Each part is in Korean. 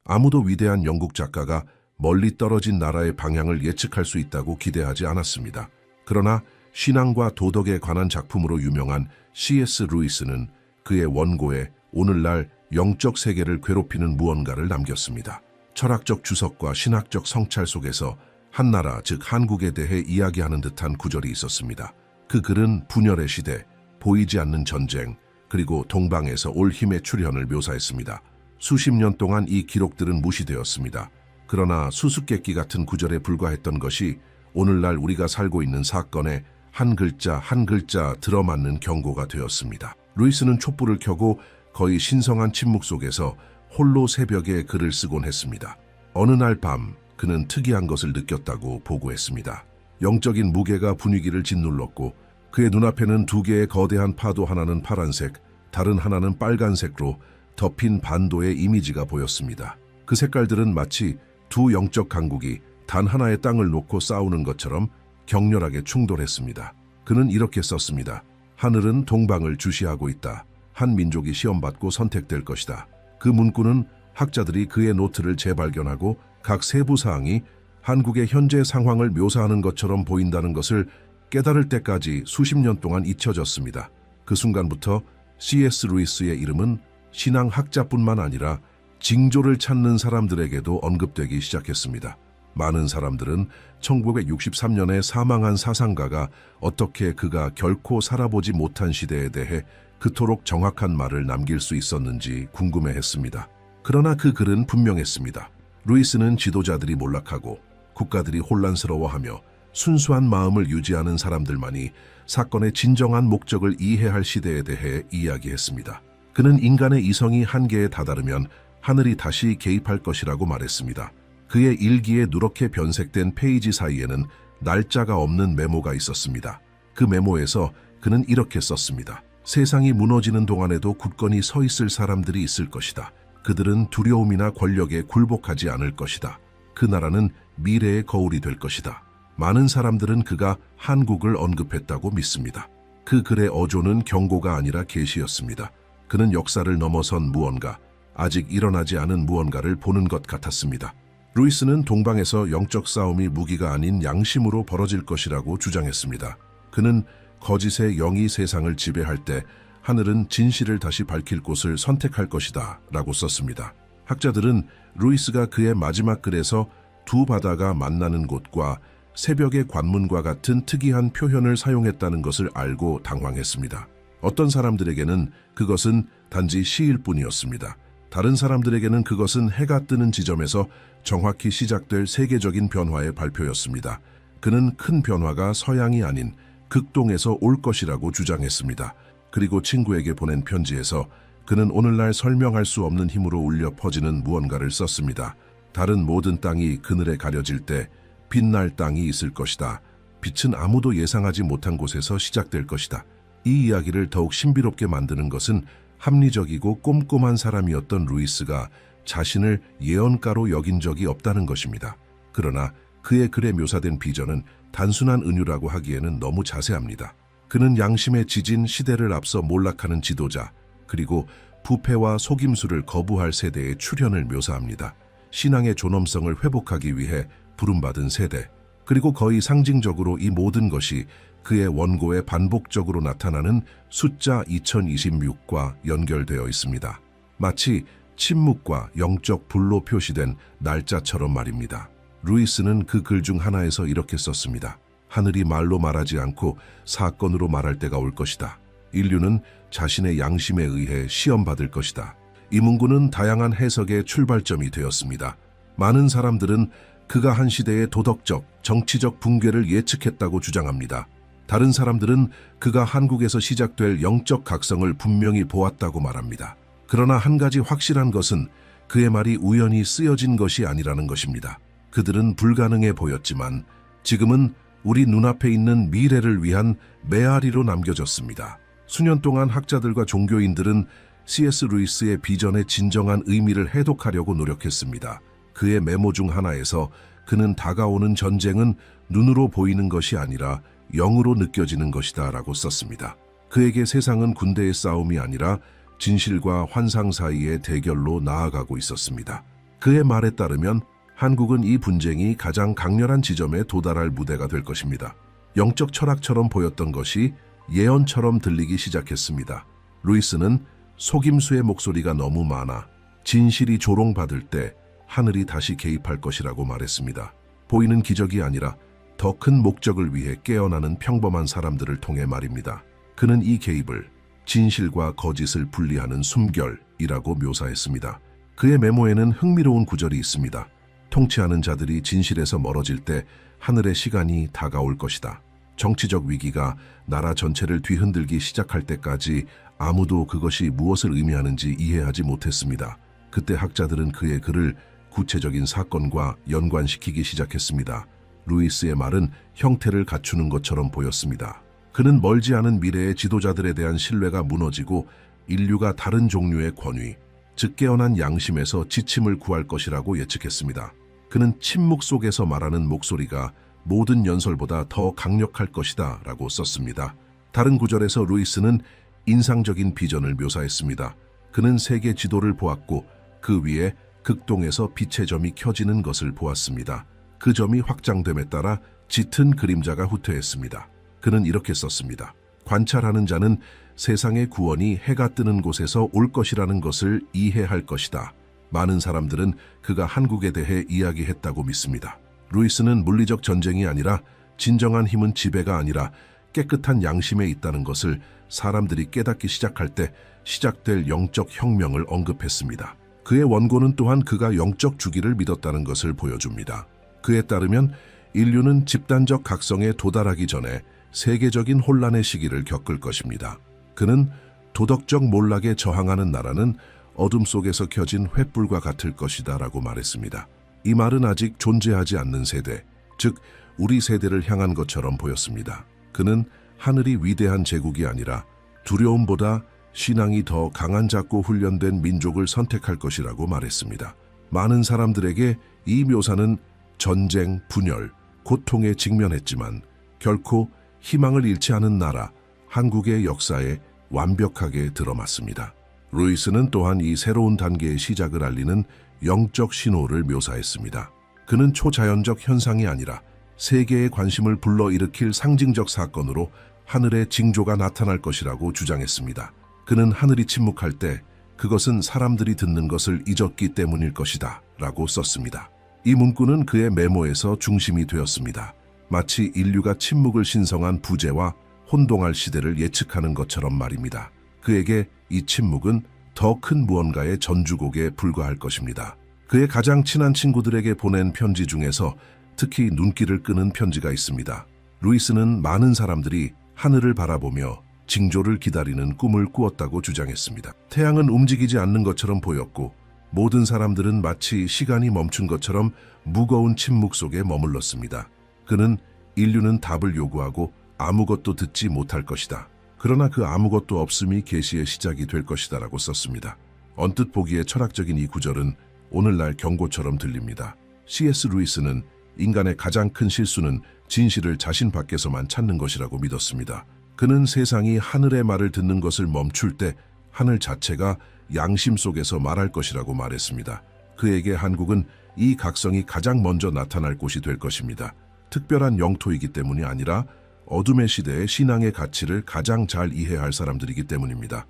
아무도 위대한 영국 작가가 멀리 떨어진 나라의 방향을 예측할 수 있다고 기대하지 않았습니다. 그러나 신앙과 도덕에 관한 작품으로 유명한 C.S. 루이스는 그의 원고에 오늘날 영적 세계를 괴롭히는 무언가를 남겼습니다. 철학적 주석과 신학적 성찰 속에서 한 나라, 즉 한국에 대해 이야기하는 듯한 구절이 있었습니다. 그 글은 분열의 시대, 보이지 않는 전쟁, 그리고 동방에서 올 힘의 출현을 묘사했습니다. 수십 년 동안 이 기록들은 무시되었습니다. 그러나 수수께끼 같은 구절에 불과했던 것이 오늘날 우리가 살고 있는 사건에 한 글자 한 글자 들어맞는 경고가 되었습니다. 루이스는 촛불을 켜고 거의 신성한 침묵 속에서 홀로 새벽에 글을 쓰곤 했습니다. 어느 날 밤 그는 특이한 것을 느꼈다고 보고했습니다. 영적인 무게가 분위기를 짓눌렀고 그의 눈앞에는 두 개의 거대한 파도, 하나는 파란색, 다른 하나는 빨간색으로 덮인 반도의 이미지가 보였습니다. 그 색깔들은 마치 두 영적 강국이 단 하나의 땅을 놓고 싸우는 것처럼 격렬하게 충돌했습니다. 그는 이렇게 썼습니다. 하늘은 동방을 주시하고 있다. 한 민족이 시험받고 선택될 것이다. 그 문구는 학자들이 그의 노트를 재발견하고 각 세부 사항이 한국의 현재 상황을 묘사하는 것처럼 보인다는 것을 깨달을 때까지 수십 년 동안 잊혀졌습니다. 그 순간부터 C.S. 루이스의 이름은 신앙학자뿐만 아니라 징조를 찾는 사람들에게도 언급되기 시작했습니다. 많은 사람들은 1963년에 사망한 사상가가 어떻게 그가 결코 살아보지 못한 시대에 대해 그토록 정확한 말을 남길 수 있었는지 궁금해했습니다. 그러나 그 글은 분명했습니다. 루이스는 지도자들이 몰락하고 국가들이 혼란스러워하며 순수한 마음을 유지하는 사람들만이 사건의 진정한 목적을 이해할 시대에 대해 이야기했습니다. 그는 인간의 이성이 한계에 다다르면 하늘이 다시 개입할 것이라고 말했습니다. 그의 일기에 누렇게 변색된 페이지 사이에는 날짜가 없는 메모가 있었습니다. 그 메모에서 그는 이렇게 썼습니다. 세상이 무너지는 동안에도 굳건히 서 있을 사람들이 있을 것이다. 그들은 두려움이나 권력에 굴복하지 않을 것이다. 그 나라는 미래의 거울이 될 것이다. 많은 사람들은 그가 한국을 언급했다고 믿습니다. 그 글의 어조는 경고가 아니라 계시였습니다. 그는 역사를 넘어선 무언가, 아직 일어나지 않은 무언가를 보는 것 같았습니다. 루이스는 동방에서 영적 싸움이 무기가 아닌 양심으로 벌어질 것이라고 주장했습니다. 그는 거짓의 영이 세상을 지배할 때 하늘은 진실을 다시 밝힐 곳을 선택할 것이다 라고 썼습니다. 학자들은 루이스가 그의 마지막 글에서 두 바다가 만나는 곳과 새벽의 관문과 같은 특이한 표현을 사용했다는 것을 알고 당황했습니다. 어떤 사람들에게는 그것은 단지 시일 뿐이었습니다. 다른 사람들에게는 그것은 해가 뜨는 지점에서 정확히 시작될 세계적인 변화의 발표였습니다. 그는 큰 변화가 서양이 아닌 극동에서 올 것이라고 주장했습니다. 그리고 친구에게 보낸 편지에서 그는 오늘날 설명할 수 없는 힘으로 울려 퍼지는 무언가를 썼습니다. 다른 모든 땅이 그늘에 가려질 때 빛날 땅이 있을 것이다. 빛은 아무도 예상하지 못한 곳에서 시작될 것이다. 이 이야기를 더욱 신비롭게 만드는 것은 합리적이고 꼼꼼한 사람이었던 루이스가 자신을 예언가로 여긴 적이 없다는 것입니다. 그러나 그의 글에 묘사된 비전은 단순한 은유라고 하기에는 너무 자세합니다. 그는 양심에 지진 시대를 앞서 몰락하는 지도자, 그리고 부패와 속임수를 거부할 세대의 출현을 묘사합니다. 신앙의 존엄성을 회복하기 위해 부름받은 세대, 그리고 거의 상징적으로 이 모든 것이 그의 원고에 반복적으로 나타나는 숫자 2026과 연결되어 있습니다. 마치 침묵과 영적 불로 표시된 날짜처럼 말입니다. 루이스는 그 글 중 하나에서 이렇게 썼습니다. 하늘이 말로 말하지 않고 사건으로 말할 때가 올 것이다. 인류는 자신의 양심에 의해 시험받을 것이다. 이 문구는 다양한 해석의 출발점이 되었습니다. 많은 사람들은 그가 한 시대의 도덕적, 정치적 붕괴를 예측했다고 주장합니다. 다른 사람들은 그가 한국에서 시작될 영적 각성을 분명히 보았다고 말합니다. 그러나 한 가지 확실한 것은 그의 말이 우연히 쓰여진 것이 아니라는 것입니다. 그들은 불가능해 보였지만 지금은 우리 눈앞에 있는 미래를 위한 메아리로 남겨졌습니다. 수년 동안 학자들과 종교인들은 C.S. 루이스의 비전의 진정한 의미를 해독하려고 노력했습니다. 그의 메모 중 하나에서 그는 다가오는 전쟁은 눈으로 보이는 것이 아니라 영으로 느껴지는 것이다 라고 썼습니다. 그에게 세상은 군대의 싸움이 아니라 진실과 환상 사이의 대결로 나아가고 있었습니다. 그의 말에 따르면 한국은 이 분쟁이 가장 강렬한 지점에 도달할 무대가 될 것입니다. 영적 철학처럼 보였던 것이 예언처럼 들리기 시작했습니다. 루이스는 속임수의 목소리가 너무 많아 진실이 조롱받을 때 하늘이 다시 개입할 것이라고 말했습니다. 보이는 기적이 아니라 더 큰 목적을 위해 깨어나는 평범한 사람들을 통해 말입니다. 그는 이 개입을 진실과 거짓을 분리하는 숨결이라고 묘사했습니다. 그의 메모에는 흥미로운 구절이 있습니다. 통치하는 자들이 진실에서 멀어질 때 하늘의 시간이 다가올 것이다. 정치적 위기가 나라 전체를 뒤흔들기 시작할 때까지 아무도 그것이 무엇을 의미하는지 이해하지 못했습니다. 그때 학자들은 그의 글을 구체적인 사건과 연관시키기 시작했습니다. 루이스의 말은 형태를 갖추는 것처럼 보였습니다. 그는 멀지 않은 미래의 지도자들에 대한 신뢰가 무너지고 인류가 다른 종류의 권위, 즉 깨어난 양심에서 지침을 구할 것이라고 예측했습니다. 그는 침묵 속에서 말하는 목소리가 모든 연설보다 더 강력할 것이다 라고 썼습니다. 다른 구절에서 루이스는 인상적인 비전을 묘사했습니다. 그는 세계 지도를 보았고 그 위에 극동에서 빛의 점이 켜지는 것을 보았습니다. 그 점이 확장됨에 따라 짙은 그림자가 후퇴했습니다. 그는 이렇게 썼습니다. 관찰하는 자는 세상의 구원이 해가 뜨는 곳에서 올 것이라는 것을 이해할 것이다. 많은 사람들은 그가 한국에 대해 이야기했다고 믿습니다. 루이스는 물리적 전쟁이 아니라 진정한 힘은 지배가 아니라 깨끗한 양심에 있다는 것을 사람들이 깨닫기 시작할 때 시작될 영적 혁명을 언급했습니다. 그의 원고는 또한 그가 영적 주기를 믿었다는 것을 보여줍니다. 그에 따르면 인류는 집단적 각성에 도달하기 전에 세계적인 혼란의 시기를 겪을 것입니다. 그는 도덕적 몰락에 저항하는 나라는 어둠 속에서 켜진 횃불과 같을 것이다 라고 말했습니다. 이 말은 아직 존재하지 않는 세대, 즉 우리 세대를 향한 것처럼 보였습니다. 그는 하늘이 위대한 제국이 아니라 두려움보다 신앙이 더 강한 작고 훈련된 민족을 선택할 것이라고 말했습니다. 많은 사람들에게 이 묘사는 전쟁, 분열, 고통에 직면했지만 결코 희망을 잃지 않은 나라, 한국의 역사에 완벽하게 들어맞습니다. 루이스는 또한 이 새로운 단계의 시작을 알리는 영적 신호를 묘사했습니다. 그는 초자연적 현상이 아니라 세계의 관심을 불러일으킬 상징적 사건으로 하늘의 징조가 나타날 것이라고 주장했습니다. 그는 하늘이 침묵할 때 그것은 사람들이 듣는 것을 잊었기 때문일 것이다 라고 썼습니다. 이 문구는 그의 메모에서 중심이 되었습니다. 마치 인류가 침묵을 신성한 부재와 혼동할 시대를 예측하는 것처럼 말입니다. 그에게 이 침묵은 더 큰 무언가의 전주곡에 불과할 것입니다. 그의 가장 친한 친구들에게 보낸 편지 중에서 특히 눈길을 끄는 편지가 있습니다. 루이스는 많은 사람들이 하늘을 바라보며 징조를 기다리는 꿈을 꾸었다고 주장했습니다. 태양은 움직이지 않는 것처럼 보였고 모든 사람들은 마치 시간이 멈춘 것처럼 무거운 침묵 속에 머물렀습니다. 그는 인류는 답을 요구하고 아무것도 듣지 못할 것이다. 그러나 그 아무것도 없음이 계시의 시작이 될 것이다 라고 썼습니다. 언뜻 보기에 철학적인 이 구절은 오늘날 경고처럼 들립니다. C.S. 루이스는 인간의 가장 큰 실수는 진실을 자신 밖에서만 찾는 것이라고 믿었습니다. 그는 세상이 하늘의 말을 듣는 것을 멈출 때 하늘 자체가 양심 속에서 말할 것이라고 말했습니다. 그에게 한국은 이 각성이 가장 먼저 나타날 곳이 될 것입니다. 특별한 영토이기 때문이 아니라 어둠의 시대의 신앙의 가치를 가장 잘 이해할 사람들이기 때문입니다.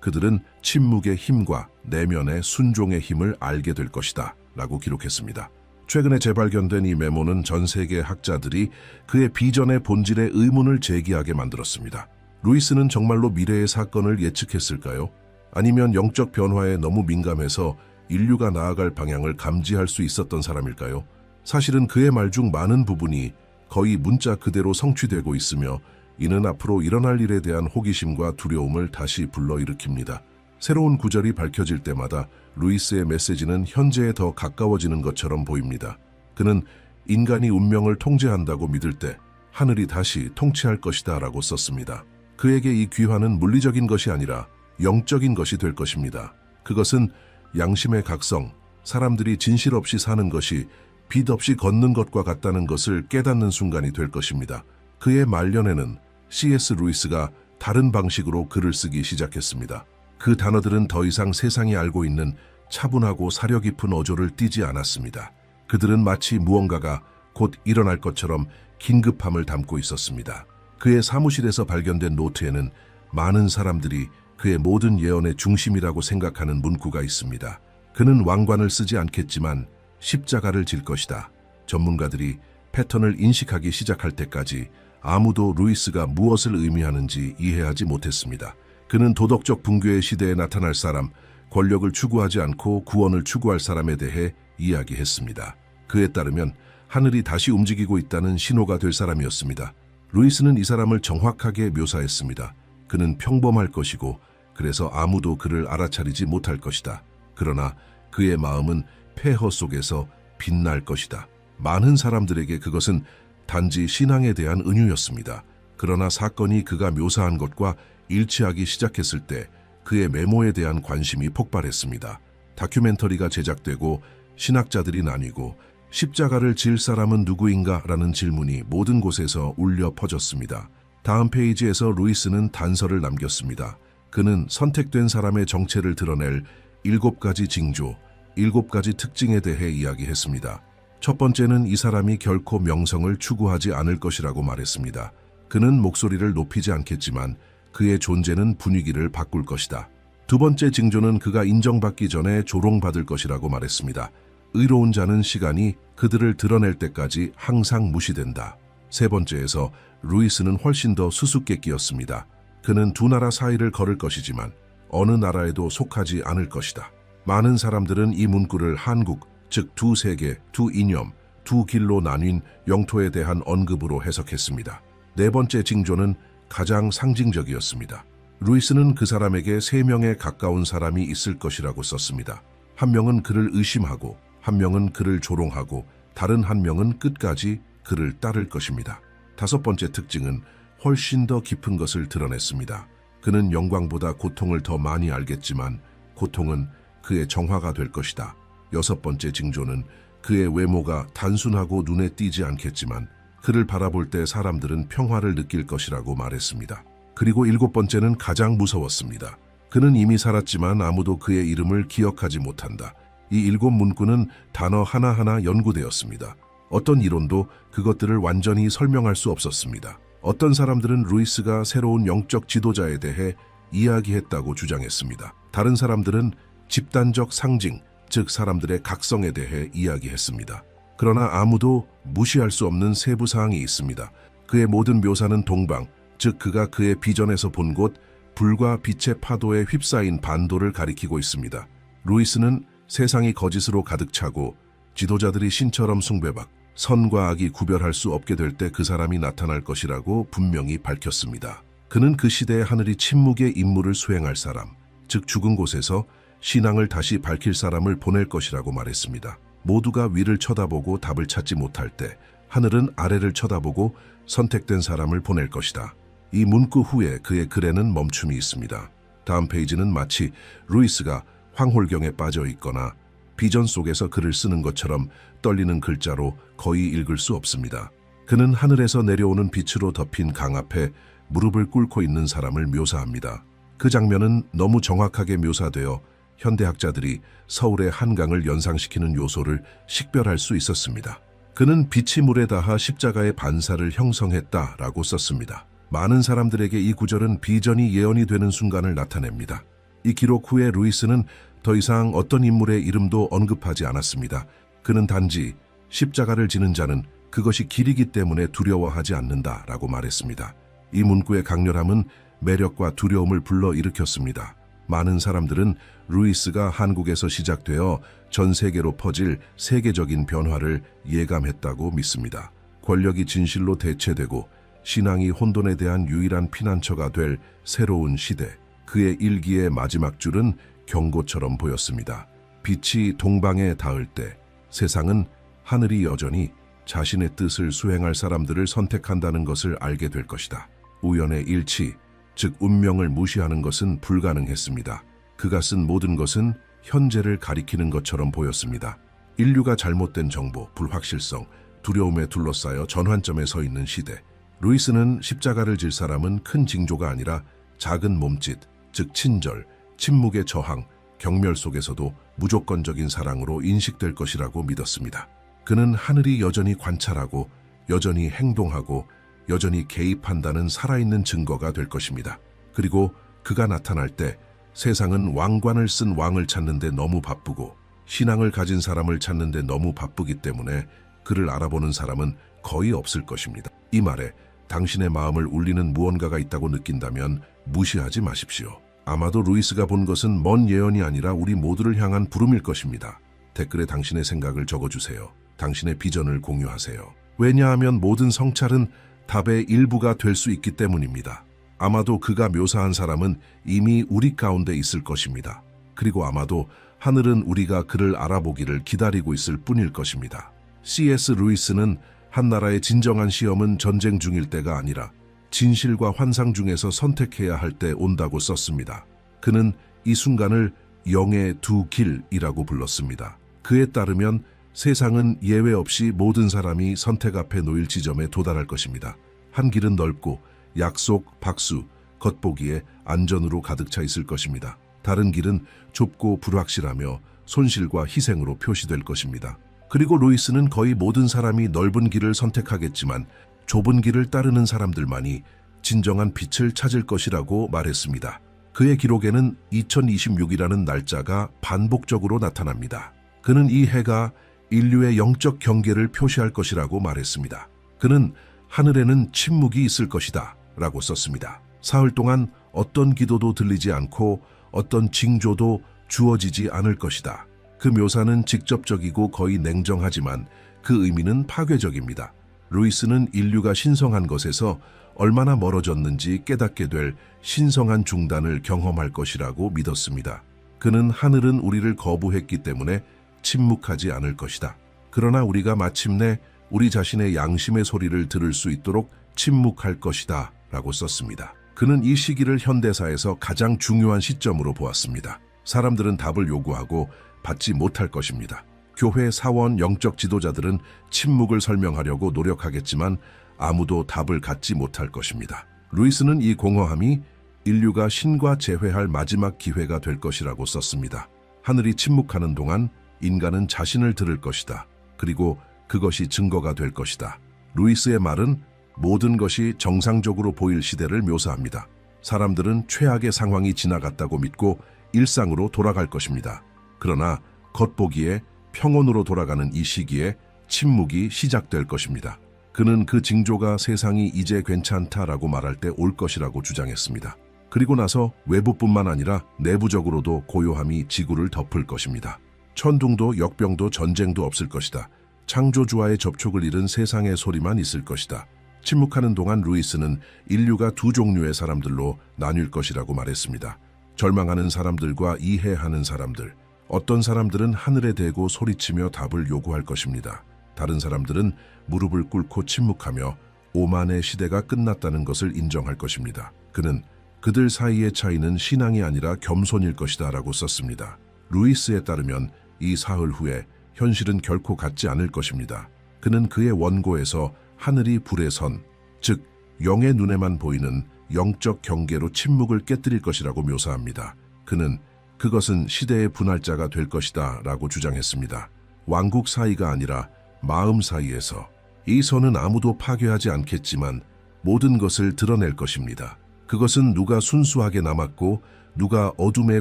그들은 침묵의 힘과 내면의 순종의 힘을 알게 될 것이다 라고 기록했습니다. 최근에 재발견된 이 메모는 전 세계 학자들이 그의 비전의 본질에 의문을 제기하게 만들었습니다. 루이스는 정말로 미래의 사건을 예측했을까요? 아니면 영적 변화에 너무 민감해서 인류가 나아갈 방향을 감지할 수 있었던 사람일까요? 사실은 그의 말 중 많은 부분이 거의 문자 그대로 성취되고 있으며 이는 앞으로 일어날 일에 대한 호기심과 두려움을 다시 불러일으킵니다. 새로운 구절이 밝혀질 때마다 루이스의 메시지는 현재에 더 가까워지는 것처럼 보입니다. 그는 인간이 운명을 통제한다고 믿을 때 하늘이 다시 통치할 것이다 라고 썼습니다. 그에게 이 귀환은 물리적인 것이 아니라 영적인 것이 될 것입니다. 그것은 양심의 각성, 사람들이 진실 없이 사는 것이 빛 없이 걷는 것과 같다는 것을 깨닫는 순간이 될 것입니다. 그의 말년에는 C.S. 루이스가 다른 방식으로 글을 쓰기 시작했습니다. 그 단어들은 더 이상 세상이 알고 있는 차분하고 사려 깊은 어조를 띠지 않았습니다. 그들은 마치 무언가가 곧 일어날 것처럼 긴급함을 담고 있었습니다. 그의 사무실에서 발견된 노트에는 많은 사람들이 그의 모든 예언의 중심이라고 생각하는 문구가 있습니다. 그는 왕관을 쓰지 않겠지만 십자가를 질 것이다. 전문가들이 패턴을 인식하기 시작할 때까지 아무도 루이스가 무엇을 의미하는지 이해하지 못했습니다. 그는 도덕적 붕괴의 시대에 나타날 사람, 권력을 추구하지 않고 구원을 추구할 사람에 대해 이야기했습니다. 그에 따르면 하늘이 다시 움직이고 있다는 신호가 될 사람이었습니다. 루이스는 이 사람을 정확하게 묘사했습니다. 그는 평범할 것이고 그래서 아무도 그를 알아차리지 못할 것이다. 그러나 그의 마음은 폐허 속에서 빛날 것이다. 많은 사람들에게 그것은 단지 신앙에 대한 은유였습니다. 그러나 사건이 그가 묘사한 것과 일치하기 시작했을 때 그의 메모에 대한 관심이 폭발했습니다. 다큐멘터리가 제작되고 신학자들이 나뉘고 십자가를 질 사람은 누구인가? 라는 질문이 모든 곳에서 울려 퍼졌습니다. 다음 페이지에서 루이스는 단서를 남겼습니다. 그는 선택된 사람의 정체를 드러낼 7가지 징조, 7가지 특징에 대해 이야기했습니다. 첫 번째는 이 사람이 결코 명성을 추구하지 않을 것이라고 말했습니다. 그는 목소리를 높이지 않겠지만 그의 존재는 분위기를 바꿀 것이다. 두 번째 징조는 그가 인정받기 전에 조롱받을 것이라고 말했습니다. 의로운 자는 시간이 그들을 드러낼 때까지 항상 무시된다. 세 번째에서 루이스는 훨씬 더 수수께끼였습니다. 그는 두 나라 사이를 걸을 것이지만 어느 나라에도 속하지 않을 것이다. 많은 사람들은 이 문구를 한국, 즉 두 세계, 두 이념, 두 길로 나뉜 영토에 대한 언급으로 해석했습니다. 네 번째 징조는 가장 상징적이었습니다. 루이스는 그 사람에게 3명에 가까운 사람이 있을 것이라고 썼습니다. 한 명은 그를 의심하고, 한 명은 그를 조롱하고, 다른 한 명은 끝까지 그를 따를 것입니다. 다섯 번째 특징은 훨씬 더 깊은 것을 드러냈습니다. 그는 영광보다 고통을 더 많이 알겠지만 고통은 그의 정화가 될 것이다. 여섯 번째 징조는 그의 외모가 단순하고 눈에 띄지 않겠지만 그를 바라볼 때 사람들은 평화를 느낄 것이라고 말했습니다. 그리고 7번째는 가장 무서웠습니다. 그는 이미 살았지만 아무도 그의 이름을 기억하지 못한다. 이 7 문구는 단어 하나하나 연구되었습니다. 어떤 이론도 그것들을 완전히 설명할 수 없었습니다. 어떤 사람들은 루이스가 새로운 영적 지도자에 대해 이야기했다고 주장했습니다. 다른 사람들은 집단적 상징, 즉 사람들의 각성에 대해 이야기했습니다. 그러나 아무도 무시할 수 없는 세부 사항이 있습니다. 그의 모든 묘사는 동방, 즉 그가 그의 비전에서 본 곳, 불과 빛의 파도에 휩싸인 반도를 가리키고 있습니다. 루이스는 세상이 거짓으로 가득 차고 지도자들이 신처럼 숭배받, 선과 악이 구별할 수 없게 될 때 그 사람이 나타날 것이라고 분명히 밝혔습니다. 그는 그 시대의 하늘이 침묵의 임무를 수행할 사람, 즉 죽은 곳에서 신앙을 다시 밝힐 사람을 보낼 것이라고 말했습니다. 모두가 위를 쳐다보고 답을 찾지 못할 때 하늘은 아래를 쳐다보고 선택된 사람을 보낼 것이다. 이 문구 후에 그의 글에는 멈춤이 있습니다. 다음 페이지는 마치 루이스가 황홀경에 빠져 있거나 비전 속에서 글을 쓰는 것처럼 떨리는 글자로 거의 읽을 수 없습니다. 그는 하늘에서 내려오는 빛으로 덮인 강 앞에 무릎을 꿇고 있는 사람을 묘사합니다. 그 장면은 너무 정확하게 묘사되어 현대학자들이 서울의 한강을 연상시키는 요소를 식별할 수 있었습니다. 그는 빛이 물에 닿아 십자가의 반사를 형성했다라고 썼습니다. 많은 사람들에게 이 구절은 비전이 예언이 되는 순간을 나타냅니다. 이 기록 후에 루이스는 더 이상 어떤 인물의 이름도 언급하지 않았습니다. 그는 단지 십자가를 지는 자는 그것이 길이기 때문에 두려워하지 않는다라고 말했습니다. 이 문구의 강렬함은 매력과 두려움을 불러일으켰습니다. 많은 사람들은 루이스가 한국에서 시작되어 전 세계로 퍼질 세계적인 변화를 예감했다고 믿습니다. 권력이 진실로 대체되고 신앙이 혼돈에 대한 유일한 피난처가 될 새로운 시대. 그의 일기의 마지막 줄은 경고처럼 보였습니다. 빛이 동방에 닿을 때 세상은 하늘이 여전히 자신의 뜻을 수행할 사람들을 선택한다는 것을 알게 될 것이다. 우연의 일치, 즉 운명을 무시하는 것은 불가능했습니다. 그가 쓴 모든 것은 현재를 가리키는 것처럼 보였습니다. 인류가 잘못된 정보, 불확실성, 두려움에 둘러싸여 전환점에 서 있는 시대. 루이스는 십자가를 질 사람은 큰 징조가 아니라 작은 몸짓, 즉 친절, 침묵의 저항, 경멸 속에서도 무조건적인 사랑으로 인식될 것이라고 믿었습니다. 그는 하늘이 여전히 관찰하고 여전히 행동하고 여전히 개입한다는 살아있는 증거가 될 것입니다. 그리고 그가 나타날 때 세상은 왕관을 쓴 왕을 찾는데 너무 바쁘고 신앙을 가진 사람을 찾는데 너무 바쁘기 때문에 그를 알아보는 사람은 거의 없을 것입니다. 이 말에 당신의 마음을 울리는 무언가가 있다고 느낀다면 무시하지 마십시오. 아마도 루이스가 본 것은 먼 예언이 아니라 우리 모두를 향한 부름일 것입니다. 댓글에 당신의 생각을 적어주세요. 당신의 비전을 공유하세요. 왜냐하면 모든 성찰은 답의 일부가 될 수 있기 때문입니다. 아마도 그가 묘사한 사람은 이미 우리 가운데 있을 것입니다. 그리고 아마도 하늘은 우리가 그를 알아보기를 기다리고 있을 뿐일 것입니다. C.S. 루이스는 한 나라의 진정한 시험은 전쟁 중일 때가 아니라 진실과 환상 중에서 선택해야 할 때 온다고 썼습니다. 그는 이 순간을 영의 두 길이라고 불렀습니다. 그에 따르면 세상은 예외 없이 모든 사람이 선택 앞에 놓일 지점에 도달할 것입니다. 한 길은 넓고 약속, 박수, 겉보기에 안전으로 가득 차 있을 것입니다. 다른 길은 좁고 불확실하며 손실과 희생으로 표시될 것입니다. 그리고 루이스는 거의 모든 사람이 넓은 길을 선택하겠지만 좁은 길을 따르는 사람들만이 진정한 빛을 찾을 것이라고 말했습니다. 그의 기록에는 2026이라는 날짜가 반복적으로 나타납니다. 그는 이 해가 인류의 영적 경계를 표시할 것이라고 말했습니다. 그는 하늘에는 침묵이 있을 것이다 라고 썼습니다. 사흘 동안 어떤 기도도 들리지 않고 어떤 징조도 주어지지 않을 것이다. 그 묘사는 직접적이고 거의 냉정하지만 그 의미는 파괴적입니다. 루이스는 인류가 신성한 것에서 얼마나 멀어졌는지 깨닫게 될 신성한 중단을 경험할 것이라고 믿었습니다. 그는 하늘은 우리를 거부했기 때문에 침묵하지 않을 것이다. 그러나 우리가 마침내 우리 자신의 양심의 소리를 들을 수 있도록 침묵할 것이다 라고 썼습니다. 그는 이 시기를 현대사에서 가장 중요한 시점으로 보았습니다. 사람들은 답을 요구하고 받지 못할 것입니다. 교회, 사원, 영적 지도자들은 침묵을 설명하려고 노력하겠지만 아무도 답을 갖지 못할 것입니다. 루이스는 이 공허함이 인류가 신과 재회할 마지막 기회가 될 것이라고 썼습니다. 하늘이 침묵하는 동안 인간은 자신을 들을 것이다. 그리고 그것이 증거가 될 것이다. 루이스의 말은 모든 것이 정상적으로 보일 시대를 묘사합니다. 사람들은 최악의 상황이 지나갔다고 믿고 일상으로 돌아갈 것입니다. 그러나 겉보기에 평온으로 돌아가는 이 시기에 침묵이 시작될 것입니다. 그는 그 징조가 세상이 이제 괜찮다라고 말할 때 올 것이라고 주장했습니다. 그리고 나서 외부뿐만 아니라 내부적으로도 고요함이 지구를 덮을 것입니다. 천둥도 역병도 전쟁도 없을 것이다. 창조주와의 접촉을 잃은 세상의 소리만 있을 것이다. 침묵하는 동안 루이스는 인류가 두 종류의 사람들로 나뉠 것이라고 말했습니다. 절망하는 사람들과 이해하는 사람들. 어떤 사람들은 하늘에 대고 소리치며 답을 요구할 것입니다. 다른 사람들은 무릎을 꿇고 침묵하며 오만의 시대가 끝났다는 것을 인정할 것입니다. 그는 그들 사이의 차이는 신앙이 아니라 겸손일 것이다 라고 썼습니다. 루이스에 따르면 이 사흘 후에 현실은 결코 같지 않을 것입니다. 그는 그의 원고에서 하늘이 불의 선, 즉 영의 눈에만 보이는 영적 경계로 침묵을 깨뜨릴 것이라고 묘사합니다. 그는 그것은 시대의 분할자가 될 것이다 라고 주장했습니다. 왕국 사이가 아니라 마음 사이에서 이 선은 아무도 파괴하지 않겠지만 모든 것을 드러낼 것입니다. 그것은 누가 순수하게 남았고 누가 어둠에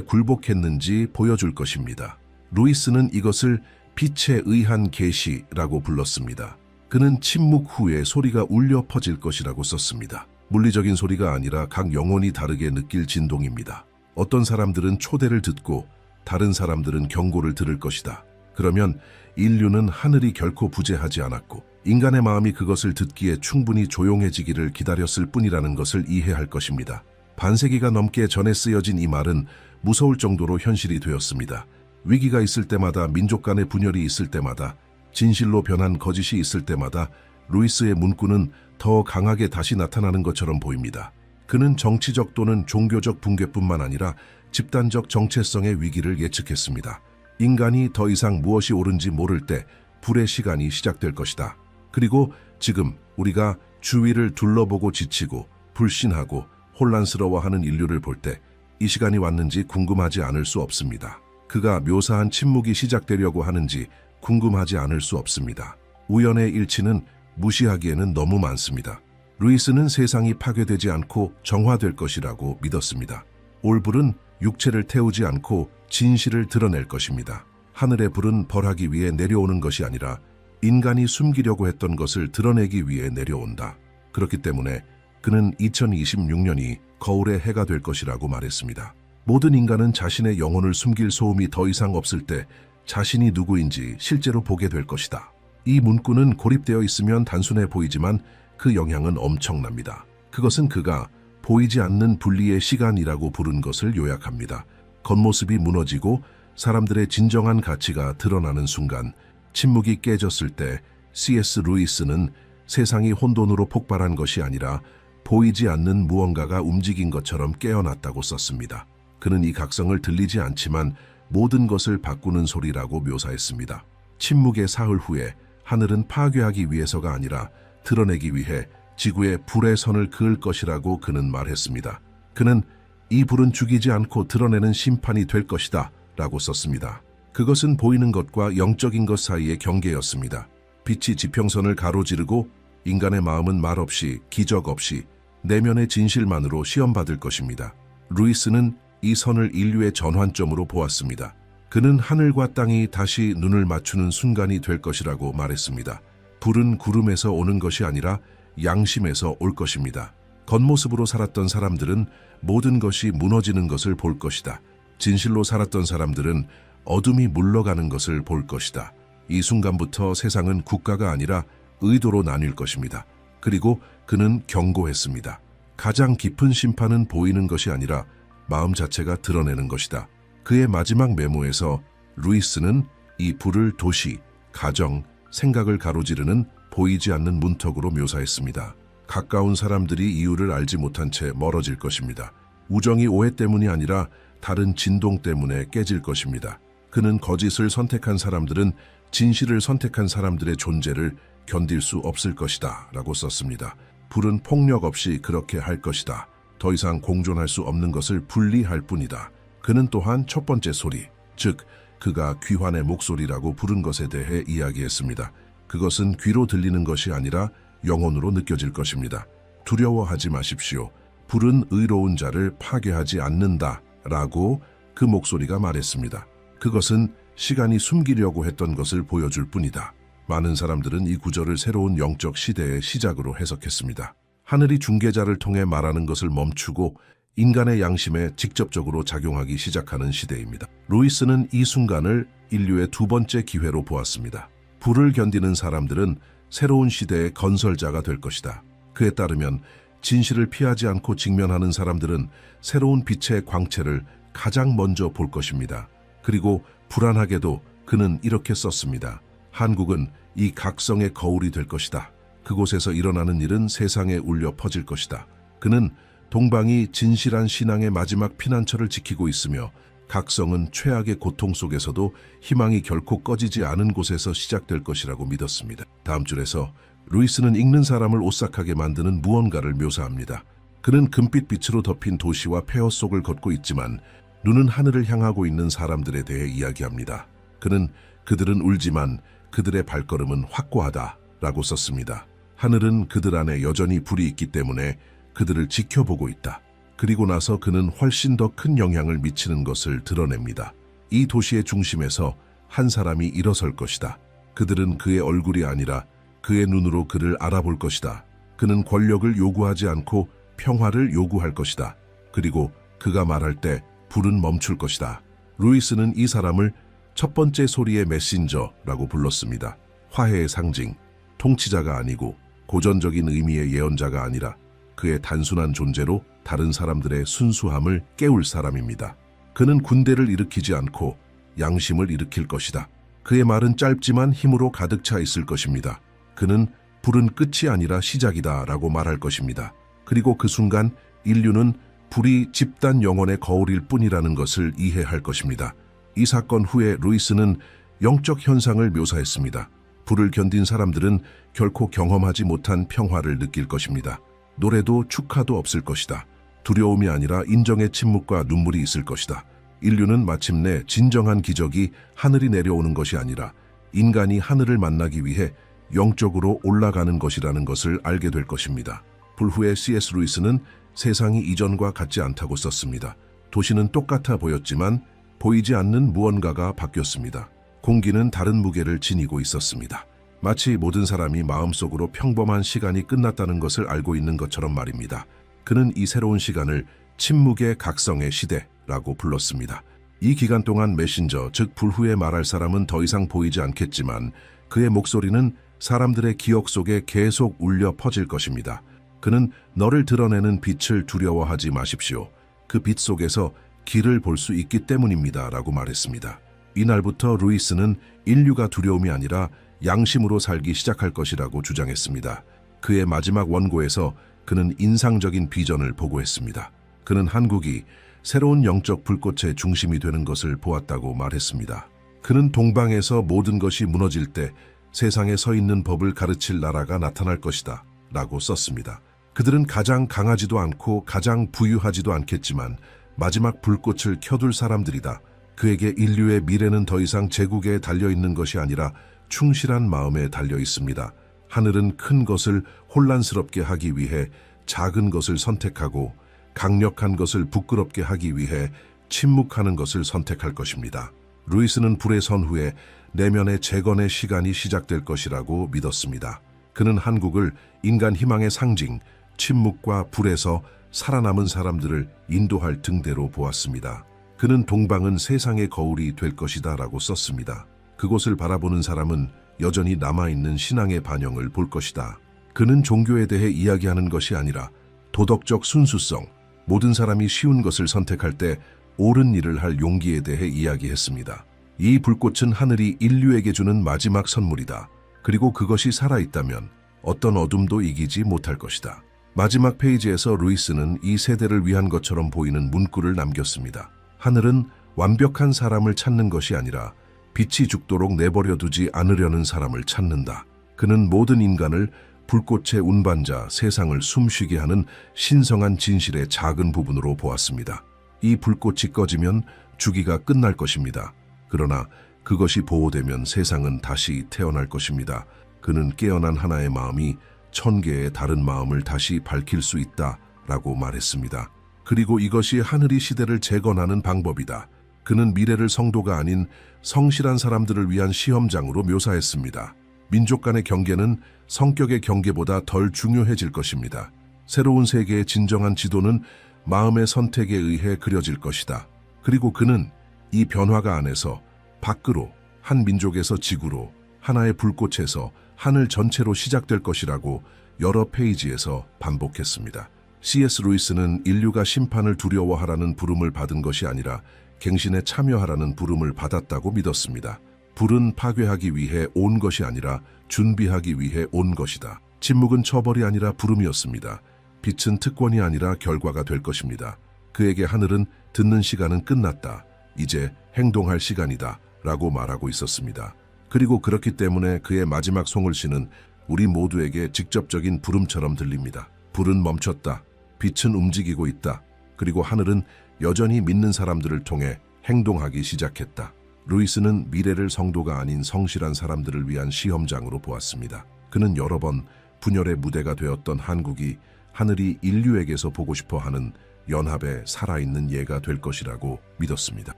굴복했는지 보여줄 것입니다. 루이스는 이것을 빛에 의한 계시라고 불렀습니다. 그는 침묵 후에 소리가 울려 퍼질 것이라고 썼습니다. 물리적인 소리가 아니라 각 영혼이 다르게 느낄 진동입니다. 어떤 사람들은 초대를 듣고 다른 사람들은 경고를 들을 것이다. 그러면 인류는 하늘이 결코 부재하지 않았고 인간의 마음이 그것을 듣기에 충분히 조용해지기를 기다렸을 뿐이라는 것을 이해할 것입니다. 반세기가 넘게 전에 쓰여진 이 말은 무서울 정도로 현실이 되었습니다. 위기가 있을 때마다, 민족 간의 분열이 있을 때마다, 진실로 변한 거짓이 있을 때마다 루이스의 문구는 더 강하게 다시 나타나는 것처럼 보입니다. 그는 정치적 또는 종교적 붕괴뿐만 아니라 집단적 정체성의 위기를 예측했습니다. 인간이 더 이상 무엇이 옳은지 모를 때 불의 시간이 시작될 것이다. 그리고 지금 우리가 주위를 둘러보고 지치고 불신하고 혼란스러워하는 인류를 볼 때 이 시간이 왔는지 궁금하지 않을 수 없습니다. 그가 묘사한 침묵이 시작되려고 하는지 궁금하지 않을 수 없습니다. 우연의 일치는 무시하기에는 너무 많습니다. 루이스는 세상이 파괴되지 않고 정화될 것이라고 믿었습니다. 올불은 육체를 태우지 않고 진실을 드러낼 것입니다. 하늘의 불은 벌하기 위해 내려오는 것이 아니라 인간이 숨기려고 했던 것을 드러내기 위해 내려온다. 그렇기 때문에 그는 2026년이 거울의 해가 될 것이라고 말했습니다. 모든 인간은 자신의 영혼을 숨길 소음이 더 이상 없을 때 자신이 누구인지 실제로 보게 될 것이다. 이 문구는 고립되어 있으면 단순해 보이지만 그 영향은 엄청납니다. 그것은 그가 보이지 않는 분리의 시간이라고 부른 것을 요약합니다. 겉모습이 무너지고 사람들의 진정한 가치가 드러나는 순간, 침묵이 깨졌을 때 C.S. 루이스는 세상이 혼돈으로 폭발한 것이 아니라 보이지 않는 무언가가 움직인 것처럼 깨어났다고 썼습니다. 그는 이 각성을 들리지 않지만 모든 것을 바꾸는 소리라고 묘사했습니다. 침묵의 사흘 후에 하늘은 파괴하기 위해서가 아니라 드러내기 위해 지구에 불의 선을 그을 것이라고 그는 말했습니다. 그는 이 불은 죽이지 않고 드러내는 심판이 될 것이다 라고 썼습니다. 그것은 보이는 것과 영적인 것 사이의 경계였습니다. 빛이 지평선을 가로지르고 인간의 마음은 말없이 기적 없이 내면의 진실만으로 시험받을 것입니다. 루이스는 이 선을 인류의 전환점으로 보았습니다. 그는 하늘과 땅이 다시 눈을 맞추는 순간이 될 것이라고 말했습니다. 불은 구름에서 오는 것이 아니라 양심에서 올 것입니다. 겉모습으로 살았던 사람들은 모든 것이 무너지는 것을 볼 것이다. 진실로 살았던 사람들은 어둠이 물러가는 것을 볼 것이다. 이 순간부터 세상은 국가가 아니라 의도로 나뉠 것입니다. 그리고 그는 경고했습니다. 가장 깊은 심판은 보이는 것이 아니라 마음 자체가 드러내는 것이다. 그의 마지막 메모에서 루이스는 이 불을 도시, 가정, 생각을 가로지르는 보이지 않는 문턱으로 묘사했습니다. 가까운 사람들이 이유를 알지 못한 채 멀어질 것입니다. 우정이 오해 때문이 아니라 다른 진동 때문에 깨질 것입니다. 그는 거짓을 선택한 사람들은 진실을 선택한 사람들의 존재를 견딜 수 없을 것이다 라고 썼습니다. 불은 폭력 없이 그렇게 할 것이다. 더 이상 공존할 수 없는 것을 분리할 뿐이다. 그는 또한 첫 번째 소리, 즉 그가 귀환의 목소리라고 부른 것에 대해 이야기했습니다. 그것은 귀로 들리는 것이 아니라 영혼으로 느껴질 것입니다. 두려워하지 마십시오. 불은 의로운 자를 파괴하지 않는다 라고 그 목소리가 말했습니다. 그것은 시간이 숨기려고 했던 것을 보여줄 뿐이다. 많은 사람들은 이 구절을 새로운 영적 시대의 시작으로 해석했습니다. 하늘이 중개자를 통해 말하는 것을 멈추고 인간의 양심에 직접적으로 작용하기 시작하는 시대입니다. 루이스는 이 순간을 인류의 두 번째 기회로 보았습니다. 불을 견디는 사람들은 새로운 시대의 건설자가 될 것이다. 그에 따르면 진실을 피하지 않고 직면하는 사람들은 새로운 빛의 광채를 가장 먼저 볼 것입니다. 그리고 불안하게도 그는 이렇게 썼습니다. 한국은 이 각성의 거울이 될 것이다. 그곳에서 일어나는 일은 세상에 울려 퍼질 것이다. 그는 동방이 진실한 신앙의 마지막 피난처를 지키고 있으며 각성은 최악의 고통 속에서도 희망이 결코 꺼지지 않은 곳에서 시작될 것이라고 믿었습니다. 다음 줄에서 루이스는 읽는 사람을 오싹하게 만드는 무언가를 묘사합니다. 그는 금빛 빛으로 덮인 도시와 폐허 속을 걷고 있지만 눈은 하늘을 향하고 있는 사람들에 대해 이야기합니다. 그는 그들은 울지만 그들의 발걸음은 확고하다 라고 썼습니다. 하늘은 그들 안에 여전히 불이 있기 때문에 그들을 지켜보고 있다. 그리고 나서 그는 훨씬 더 큰 영향을 미치는 것을 드러냅니다. 이 도시의 중심에서 한 사람이 일어설 것이다. 그들은 그의 얼굴이 아니라 그의 눈으로 그를 알아볼 것이다. 그는 권력을 요구하지 않고 평화를 요구할 것이다. 그리고 그가 말할 때 불은 멈출 것이다. 루이스는 이 사람을 첫 번째 소리의 메신저라고 불렀습니다. 화해의 상징, 통치자가 아니고 고전적인 의미의 예언자가 아니라 그의 단순한 존재로 다른 사람들의 순수함을 깨울 사람입니다. 그는 군대를 일으키지 않고 양심을 일으킬 것이다. 그의 말은 짧지만 힘으로 가득 차 있을 것입니다. 그는 불은 끝이 아니라 시작이다 라고 말할 것입니다. 그리고 그 순간 인류는 불이 집단 영혼의 거울일 뿐이라는 것을 이해할 것입니다. 이 사건 후에 루이스는 영적 현상을 묘사했습니다. 불을 견딘 사람들은 결코 경험하지 못한 평화를 느낄 것입니다. 노래도 축하도 없을 것이다. 두려움이 아니라 인정의 침묵과 눈물이 있을 것이다. 인류는 마침내 진정한 기적이 하늘이 내려오는 것이 아니라 인간이 하늘을 만나기 위해 영적으로 올라가는 것이라는 것을 알게 될 것입니다. 불후에 C.S. 루이스는 세상이 이전과 같지 않다고 썼습니다. 도시는 똑같아 보였지만 보이지 않는 무언가가 바뀌었습니다. 공기는 다른 무게를 지니고 있었습니다. 마치 모든 사람이 마음속으로 평범한 시간이 끝났다는 것을 알고 있는 것처럼 말입니다. 그는 이 새로운 시간을 침묵의 각성의 시대라고 불렀습니다. 이 기간 동안 메신저, 즉 불후에 말할 사람은 더 이상 보이지 않겠지만 그의 목소리는 사람들의 기억 속에 계속 울려 퍼질 것입니다. 그는 너를 드러내는 빛을 두려워하지 마십시오. 그 빛 속에서 길을 볼 수 있기 때문입니다. 라고 말했습니다. 이날부터 루이스는 인류가 두려움이 아니라 양심으로 살기 시작할 것이라고 주장했습니다. 그의 마지막 원고에서 그는 인상적인 비전을 보고했습니다. 그는 한국이 새로운 영적 불꽃의 중심이 되는 것을 보았다고 말했습니다. 그는 동방에서 모든 것이 무너질 때 세상에 서 있는 법을 가르칠 나라가 나타날 것이다 라고 썼습니다. 그들은 가장 강하지도 않고 가장 부유하지도 않겠지만 마지막 불꽃을 켜둘 사람들이다. 그에게 인류의 미래는 더 이상 제국에 달려있는 것이 아니라 충실한 마음에 달려 있습니다. 하늘은 큰 것을 혼란스럽게 하기 위해 작은 것을 선택하고 강력한 것을 부끄럽게 하기 위해 침묵하는 것을 선택할 것입니다. 루이스는 불의 선후에 내면의 재건의 시간이 시작될 것이라고 믿었습니다. 그는 한국을 인간 희망의 상징, 침묵과 불에서 살아남은 사람들을 인도할 등대로 보았습니다. 그는 동방은 세상의 거울이 될 것이다 라고 썼습니다. 그곳을 바라보는 사람은 여전히 남아있는 신앙의 반영을 볼 것이다. 그는 종교에 대해 이야기하는 것이 아니라 도덕적 순수성, 모든 사람이 쉬운 것을 선택할 때 옳은 일을 할 용기에 대해 이야기했습니다. 이 불꽃은 하늘이 인류에게 주는 마지막 선물이다. 그리고 그것이 살아있다면 어떤 어둠도 이기지 못할 것이다. 마지막 페이지에서 루이스는 이 세대를 위한 것처럼 보이는 문구를 남겼습니다. 하늘은 완벽한 사람을 찾는 것이 아니라 빛이 죽도록 내버려 두지 않으려는 사람을 찾는다. 그는 모든 인간을 불꽃의 운반자, 세상을 숨쉬게 하는 신성한 진실의 작은 부분으로 보았습니다. 이 불꽃이 꺼지면 주기가 끝날 것입니다. 그러나 그것이 보호되면 세상은 다시 태어날 것입니다. 그는 깨어난 하나의 마음이 1000개의 다른 마음을 다시 밝힐 수 있다 라고 말했습니다. 그리고 이것이 하늘이 시대를 재건하는 방법이다. 그는 미래를 성도가 아닌 성실한 사람들을 위한 시험장으로 묘사했습니다. 민족 간의 경계는 성격의 경계보다 덜 중요해질 것입니다. 새로운 세계의 진정한 지도는 마음의 선택에 의해 그려질 것이다. 그리고 그는 이 변화가 안에서 밖으로, 한 민족에서 지구로, 하나의 불꽃에서 하늘 전체로 시작될 것이라고 여러 페이지에서 반복했습니다. C.S. 루이스는 인류가 심판을 두려워하라는 부름을 받은 것이 아니라 갱신에 참여하라는 부름을 받았다고 믿었습니다. 불은 파괴하기 위해 온 것이 아니라 준비하기 위해 온 것이다. 침묵은 처벌이 아니라 부름이었습니다. 빛은 특권이 아니라 결과가 될 것입니다. 그에게 하늘은 듣는 시간은 끝났다. 이제 행동할 시간이다. 라고 말하고 있었습니다. 그리고 그렇기 때문에 그의 마지막 송을시는 우리 모두에게 직접적인 부름처럼 들립니다. 불은 멈췄다. 빛은 움직이고 있다. 그리고 하늘은 여전히 믿는 사람들을 통해 행동하기 시작했다. 루이스는 미래를 성도가 아닌 성실한 사람들을 위한 시험장으로 보았습니다. 그는 여러 번 분열의 무대가 되었던 한국이 하늘이 인류에게서 보고 싶어 하는 연합의 살아있는 예가 될 것이라고 믿었습니다.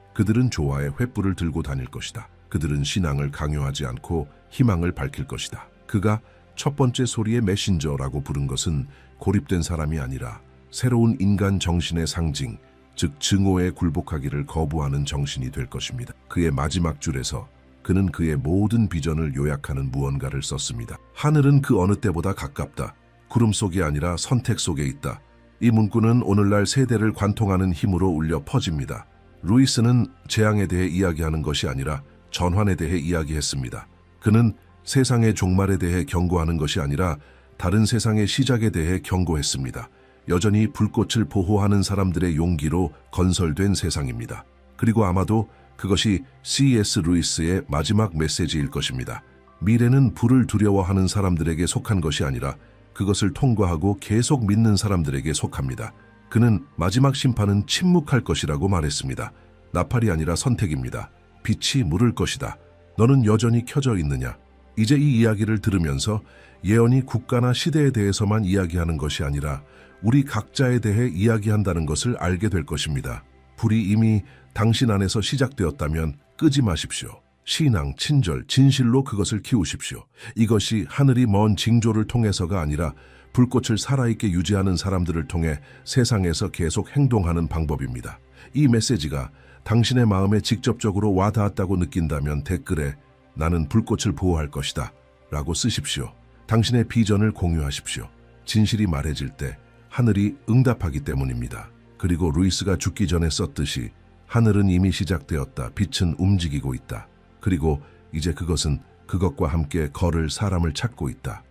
그들은 조화의 횃불을 들고 다닐 것이다. 그들은 신앙을 강요하지 않고 희망을 밝힐 것이다. 그가 첫 번째 소리의 메신저라고 부른 것은 고립된 사람이 아니라 새로운 인간 정신의 상징, 즉 증오에 굴복하기를 거부하는 정신이 될 것입니다. 그의 마지막 줄에서 그는 그의 모든 비전을 요약하는 무언가를 썼습니다. 하늘은 그 어느 때보다 가깝다. 구름 속이 아니라 선택 속에 있다. 이 문구는 오늘날 세대를 관통하는 힘으로 울려 퍼집니다. 루이스는 재앙에 대해 이야기하는 것이 아니라 전환에 대해 이야기했습니다. 그는 세상의 종말에 대해 경고하는 것이 아니라 다른 세상의 시작에 대해 경고했습니다. 여전히 불꽃을 보호하는 사람들의 용기로 건설된 세상입니다. 그리고 아마도 그것이 C.S. 루이스의 마지막 메시지일 것입니다. 미래는 불을 두려워하는 사람들에게 속한 것이 아니라 그것을 통과하고 계속 믿는 사람들에게 속합니다. 그는 마지막 심판은 침묵할 것이라고 말했습니다. 나팔이 아니라 선택입니다. 빛이 물을 것이다. 너는 여전히 켜져 있느냐? 이제 이 이야기를 들으면서 예언이 국가나 시대에 대해서만 이야기하는 것이 아니라 우리 각자에 대해 이야기한다는 것을 알게 될 것입니다. 불이 이미 당신 안에서 시작되었다면 끄지 마십시오. 신앙, 친절, 진실로 그것을 키우십시오. 이것이 하늘이 먼 징조를 통해서가 아니라 불꽃을 살아있게 유지하는 사람들을 통해 세상에서 계속 행동하는 방법입니다. 이 메시지가 당신의 마음에 직접적으로 와닿았다고 느낀다면 댓글에 나는 불꽃을 보호할 것이다 라고 쓰십시오. 당신의 비전을 공유하십시오. 진실이 말해질 때 하늘이 응답하기 때문입니다. 그리고 루이스가 죽기 전에 썼듯이 하늘은 이미 시작되었다. 빛은 움직이고 있다. 그리고 이제 그것은 그것과 함께 걸을 사람을 찾고 있다.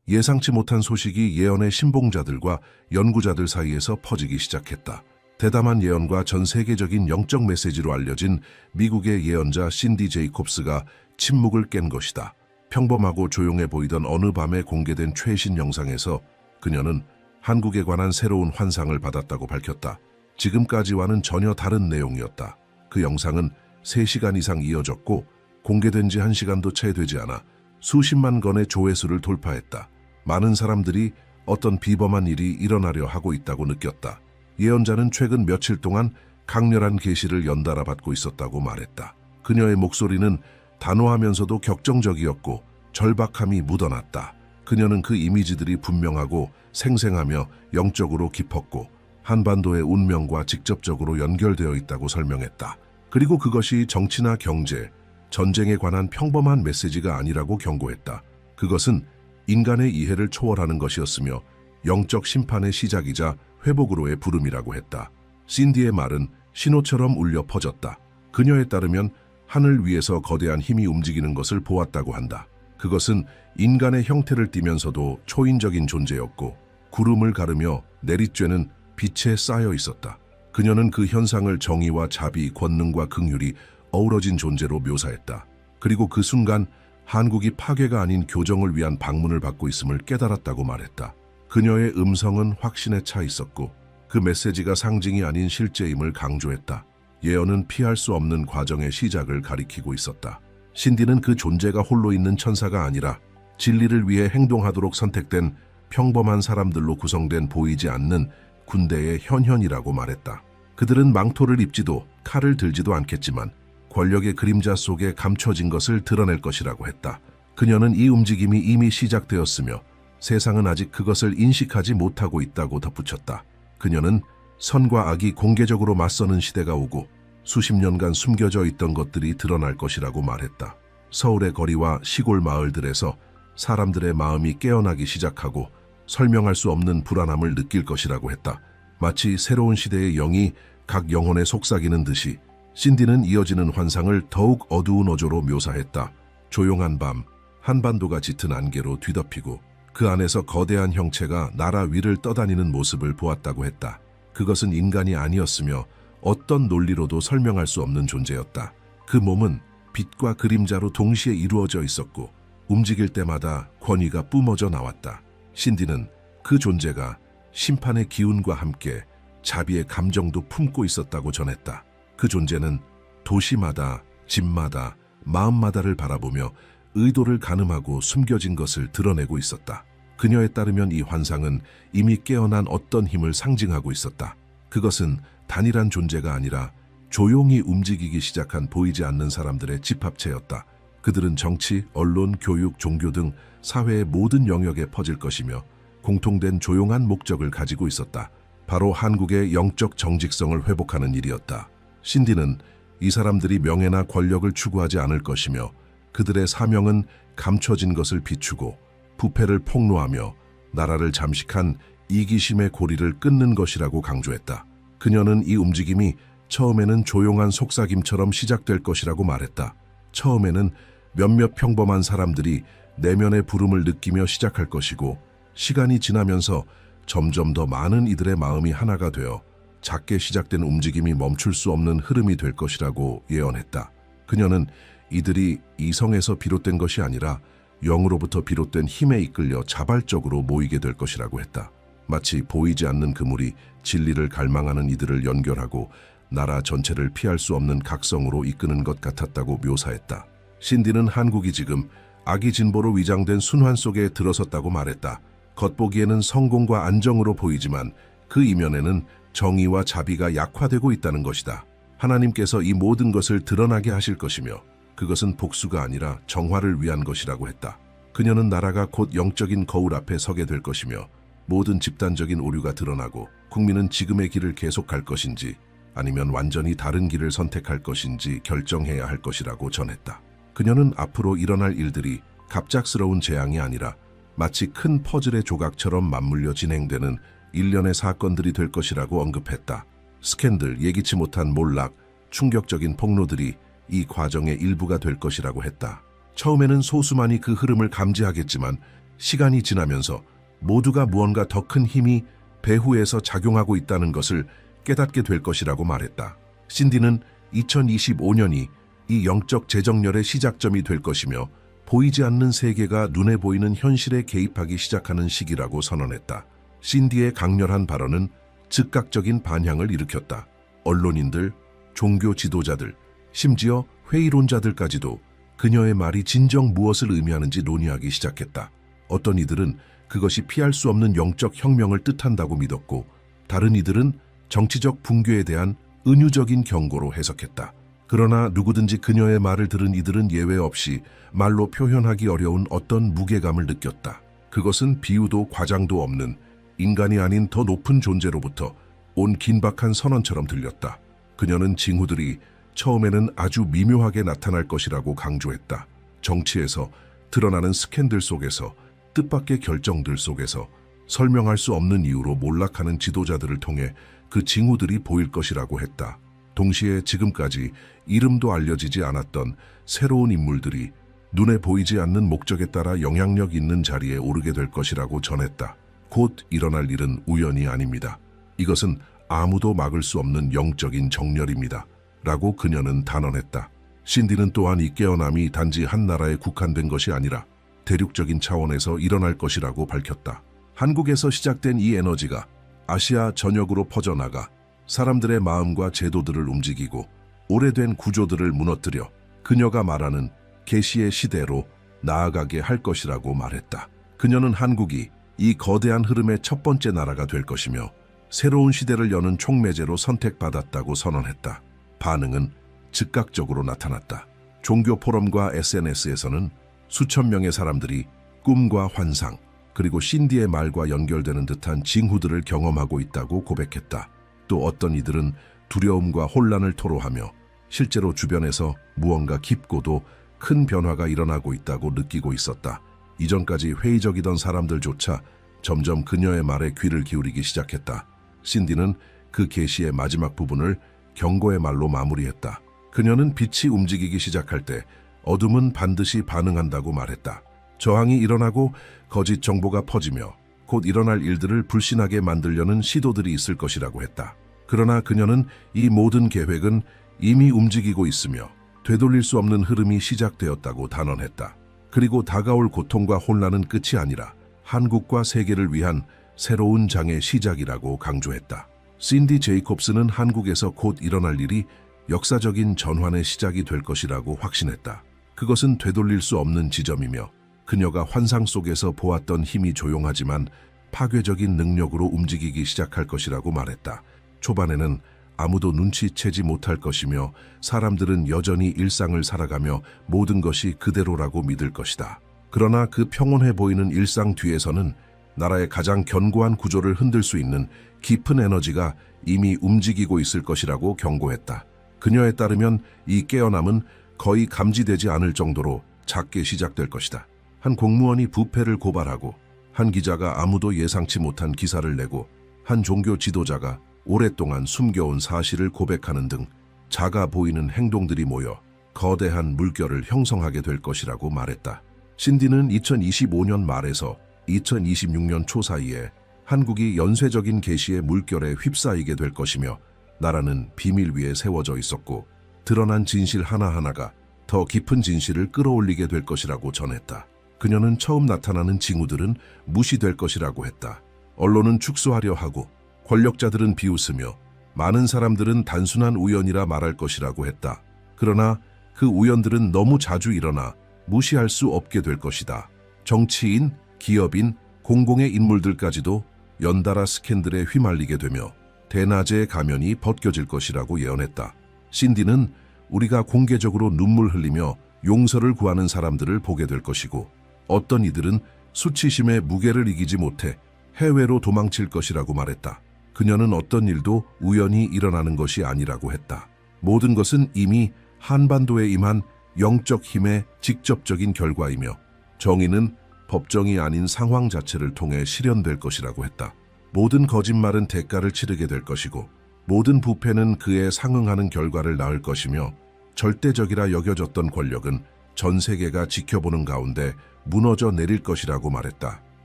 예상치 못한 소식이 예언의 신봉자들과 연구자들 사이에서 퍼지기 시작했다. 대담한 예언과 전 세계적인 영적 메시지로 알려진 미국의 예언자 신디 제이콥스가 침묵을 깬 것이다. 평범하고 조용해 보이던 어느 밤에 공개된 최신 영상에서 그녀는 한국에 관한 새로운 환상을 받았다고 밝혔다. 지금까지와는 전혀 다른 내용이었다. 그 영상은 3시간 이상 이어졌고 공개된 지 1시간도 채 되지 않아 수십만 건의 조회수를 돌파했다. 많은 사람들이 어떤 비범한 일이 일어나려 하고 있다고 느꼈다. 예언자는 최근 며칠 동안 강렬한 계시를 연달아 받고 있었다고 말했다. 그녀의 목소리는 단호하면서도 격정적이었고 절박함이 묻어났다. 그녀는 그 이미지들이 분명하고 생생하며 영적으로 깊었고 한반도의 운명과 직접적으로 연결되어 있다고 설명했다. 그리고 그것이 정치나 경제, 전쟁에 관한 평범한 메시지가 아니라고 경고했다. 그것은 인간의 이해를 초월하는 것이었으며 영적 심판의 시작이자 회복으로의 부름이라고 했다. 신디의 말은 신호처럼 울려 퍼졌다. 그녀에 따르면 하늘 위에서 거대한 힘이 움직이는 것을 보았다고 한다. 그것은 인간의 형태를 띠면서도 초인적인 존재였고 구름을 가르며 내리쬐는 빛에 쌓여 있었다. 그녀는 그 현상을 정의와 자비, 권능과 긍휼이 어우러진 존재로 묘사했다. 그리고 그 순간 한국이 파괴가 아닌 교정을 위한 방문을 받고 있음을 깨달았다고 말했다. 그녀의 음성은 확신에 차 있었고 그 메시지가 상징이 아닌 실제임을 강조했다. 예언은 피할 수 없는 과정의 시작을 가리키고 있었다. 신디는 그 존재가 홀로 있는 천사가 아니라 진리를 위해 행동하도록 선택된 평범한 사람들로 구성된 보이지 않는 군대의 현현이라고 말했다. 그들은 망토를 입지도 칼을 들지도 않겠지만 권력의 그림자 속에 감춰진 것을 드러낼 것이라고 했다. 그녀는 이 움직임이 이미 시작되었으며 세상은 아직 그것을 인식하지 못하고 있다고 덧붙였다. 그녀는 선과 악이 공개적으로 맞서는 시대가 오고 수십 년간 숨겨져 있던 것들이 드러날 것이라고 말했다. 서울의 거리와 시골 마을들에서 사람들의 마음이 깨어나기 시작하고 설명할 수 없는 불안함을 느낄 것이라고 했다. 마치 새로운 시대의 영이 각 영혼에 속삭이는 듯이 신디는 이어지는 환상을 더욱 어두운 어조로 묘사했다. 조용한 밤, 한반도가 짙은 안개로 뒤덮이고 그 안에서 거대한 형체가 나라 위를 떠다니는 모습을 보았다고 했다. 그것은 인간이 아니었으며 어떤 논리로도 설명할 수 없는 존재였다. 그 몸은 빛과 그림자로 동시에 이루어져 있었고 움직일 때마다 권위가 뿜어져 나왔다. 신디는 그 존재가 심판의 기운과 함께 자비의 감정도 품고 있었다고 전했다. 그 존재는 도시마다, 집마다, 마음마다를 바라보며 의도를 가늠하고 숨겨진 것을 드러내고 있었다. 그녀에 따르면 이 환상은 이미 깨어난 어떤 힘을 상징하고 있었다. 그것은 단일한 존재가 아니라 조용히 움직이기 시작한 보이지 않는 사람들의 집합체였다. 그들은 정치, 언론, 교육, 종교 등 사회의 모든 영역에 퍼질 것이며 공통된 조용한 목적을 가지고 있었다. 바로 한국의 영적 정직성을 회복하는 일이었다. 신디는 이 사람들이 명예나 권력을 추구하지 않을 것이며 그들의 사명은 감춰진 것을 비추고 부패를 폭로하며 나라를 잠식한 이기심의 고리를 끊는 것이라고 강조했다. 그녀는 이 움직임이 처음에는 조용한 속삭임처럼 시작될 것이라고 말했다. 처음에는 몇몇 평범한 사람들이 내면의 부름을 느끼며 시작할 것이고 시간이 지나면서 점점 더 많은 이들의 마음이 하나가 되어 작게 시작된 움직임이 멈출 수 없는 흐름이 될 것이라고 예언했다. 그녀는 이들이 이성에서 비롯된 것이 아니라 영으로부터 비롯된 힘에 이끌려 자발적으로 모이게 될 것이라고 했다. 마치 보이지 않는 그물이 진리를 갈망하는 이들을 연결하고 나라 전체를 피할 수 없는 각성으로 이끄는 것 같았다고 묘사했다. 신디는 한국이 지금 악의 진보로 위장된 순환 속에 들어섰다고 말했다. 겉보기에는 성공과 안정으로 보이지만 그 이면에는 정의와 자비가 약화되고 있다는 것이다. 하나님께서 이 모든 것을 드러나게 하실 것이며 그것은 복수가 아니라 정화를 위한 것이라고 했다. 그녀는 나라가 곧 영적인 거울 앞에 서게 될 것이며 모든 집단적인 오류가 드러나고 국민은 지금의 길을 계속할 것인지 아니면 완전히 다른 길을 선택할 것인지 결정해야 할 것이라고 전했다. 그녀는 앞으로 일어날 일들이 갑작스러운 재앙이 아니라 마치 큰 퍼즐의 조각처럼 맞물려 진행되는 일련의 사건들이 될 것이라고 언급했다. 스캔들, 예기치 못한 몰락, 충격적인 폭로들이 이 과정의 일부가 될 것이라고 했다. 처음에는 소수만이 그 흐름을 감지하겠지만 시간이 지나면서 모두가 무언가 더 큰 힘이 배후에서 작용하고 있다는 것을 깨닫게 될 것이라고 말했다. 신디는 2025년이 이 영적 재정렬의 시작점이 될 것이며 보이지 않는 세계가 눈에 보이는 현실에 개입하기 시작하는 시기라고 선언했다. 신디의 강렬한 발언은 즉각적인 반향을 일으켰다. 언론인들, 종교 지도자들, 심지어 회의론자들까지도 그녀의 말이 진정 무엇을 의미하는지 논의하기 시작했다. 어떤 이들은 그것이 피할 수 없는 영적 혁명을 뜻한다고 믿었고 다른 이들은 정치적 붕괴에 대한 은유적인 경고로 해석했다. 그러나 누구든지 그녀의 말을 들은 이들은 예외 없이 말로 표현하기 어려운 어떤 무게감을 느꼈다. 그것은 비유도 과장도 없는 인간이 아닌 더 높은 존재로부터 온 긴박한 선언처럼 들렸다. 그녀는 징후들이 처음에는 아주 미묘하게 나타날 것이라고 강조했다. 정치에서 드러나는 스캔들 속에서 뜻밖의 결정들 속에서 설명할 수 없는 이유로 몰락하는 지도자들을 통해 그 징후들이 보일 것이라고 했다. 동시에 지금까지 이름도 알려지지 않았던 새로운 인물들이 눈에 보이지 않는 목적에 따라 영향력 있는 자리에 오르게 될 것이라고 전했다. 곧 일어날 일은 우연이 아닙니다. 이것은 아무도 막을 수 없는 영적인 정렬입니다. 라고 그녀는 단언했다. 신디는 또한 이 깨어남이 단지 한 나라에 국한된 것이 아니라 대륙적인 차원에서 일어날 것이라고 밝혔다. 한국에서 시작된 이 에너지가 아시아 전역으로 퍼져나가 사람들의 마음과 제도들을 움직이고 오래된 구조들을 무너뜨려 그녀가 말하는 계시의 시대로 나아가게 할 것이라고 말했다. 그녀는 한국이 이 거대한 흐름의 첫 번째 나라가 될 것이며 새로운 시대를 여는 촉매제로 선택받았다고 선언했다. 반응은 즉각적으로 나타났다. 종교 포럼과 SNS에서는 수천 명의 사람들이 꿈과 환상, 그리고 신디의 말과 연결되는 듯한 징후들을 경험하고 있다고 고백했다. 또 어떤 이들은 두려움과 혼란을 토로하며 실제로 주변에서 무언가 깊고도 큰 변화가 일어나고 있다고 느끼고 있었다. 이전까지 회의적이던 사람들조차 점점 그녀의 말에 귀를 기울이기 시작했다. 신디는 그 계시의 마지막 부분을 경고의 말로 마무리했다. 그녀는 빛이 움직이기 시작할 때 어둠은 반드시 반응한다고 말했다. 저항이 일어나고 거짓 정보가 퍼지며 곧 일어날 일들을 불신하게 만들려는 시도들이 있을 것이라고 했다. 그러나 그녀는 이 모든 계획은 이미 움직이고 있으며 되돌릴 수 없는 흐름이 시작되었다고 단언했다. 그리고 다가올 고통과 혼란은 끝이 아니라 한국과 세계를 위한 새로운 장의 시작이라고 강조했다. 신디 제이콥스는 한국에서 곧 일어날 일이 역사적인 전환의 시작이 될 것이라고 확신했다. 그것은 되돌릴 수 없는 지점이며 그녀가 환상 속에서 보았던 힘이 조용하지만 파괴적인 능력으로 움직이기 시작할 것이라고 말했다. 초반에는 아무도 눈치채지 못할 것이며 사람들은 여전히 일상을 살아가며 모든 것이 그대로라고 믿을 것이다. 그러나 그 평온해 보이는 일상 뒤에서는 나라의 가장 견고한 구조를 흔들 수 있는 깊은 에너지가 이미 움직이고 있을 것이라고 경고했다. 그녀에 따르면 이 깨어남은 거의 감지되지 않을 정도로 작게 시작될 것이다. 한 공무원이 부패를 고발하고 한 기자가 아무도 예상치 못한 기사를 내고 한 종교 지도자가 오랫동안 숨겨온 사실을 고백하는 등 작아 보이는 행동들이 모여 거대한 물결을 형성하게 될 것이라고 말했다. 신디는 2025년 말에서 2026년 초 사이에 한국이 연쇄적인 계시의 물결에 휩싸이게 될 것이며 나라는 비밀 위에 세워져 있었고 드러난 진실 하나하나가 더 깊은 진실을 끌어올리게 될 것이라고 전했다. 그녀는 처음 나타나는 징후들은 무시될 것이라고 했다. 언론은 축소하려 하고 권력자들은 비웃으며 많은 사람들은 단순한 우연이라 말할 것이라고 했다. 그러나 그 우연들은 너무 자주 일어나 무시할 수 없게 될 것이다. 정치인, 기업인, 공공의 인물들까지도 연달아 스캔들에 휘말리게 되며 대낮의 가면이 벗겨질 것이라고 예언했다. 신디는 우리가 공개적으로 눈물 흘리며 용서를 구하는 사람들을 보게 될 것이고 어떤 이들은 수치심의 무게를 이기지 못해 해외로 도망칠 것이라고 말했다. 그녀는 어떤 일도 우연히 일어나는 것이 아니라고 했다. 모든 것은 이미 한반도에 임한 영적 힘의 직접적인 결과이며 정의는 법정이 아닌 상황 자체를 통해 실현될 것이라고 했다. 모든 거짓말은 대가를 치르게 될 것이고 모든 부패는 그에 상응하는 결과를 낳을 것이며 절대적이라 여겨졌던 권력은 전 세계가 지켜보는 가운데 무너져 내릴 것이라고 말했다.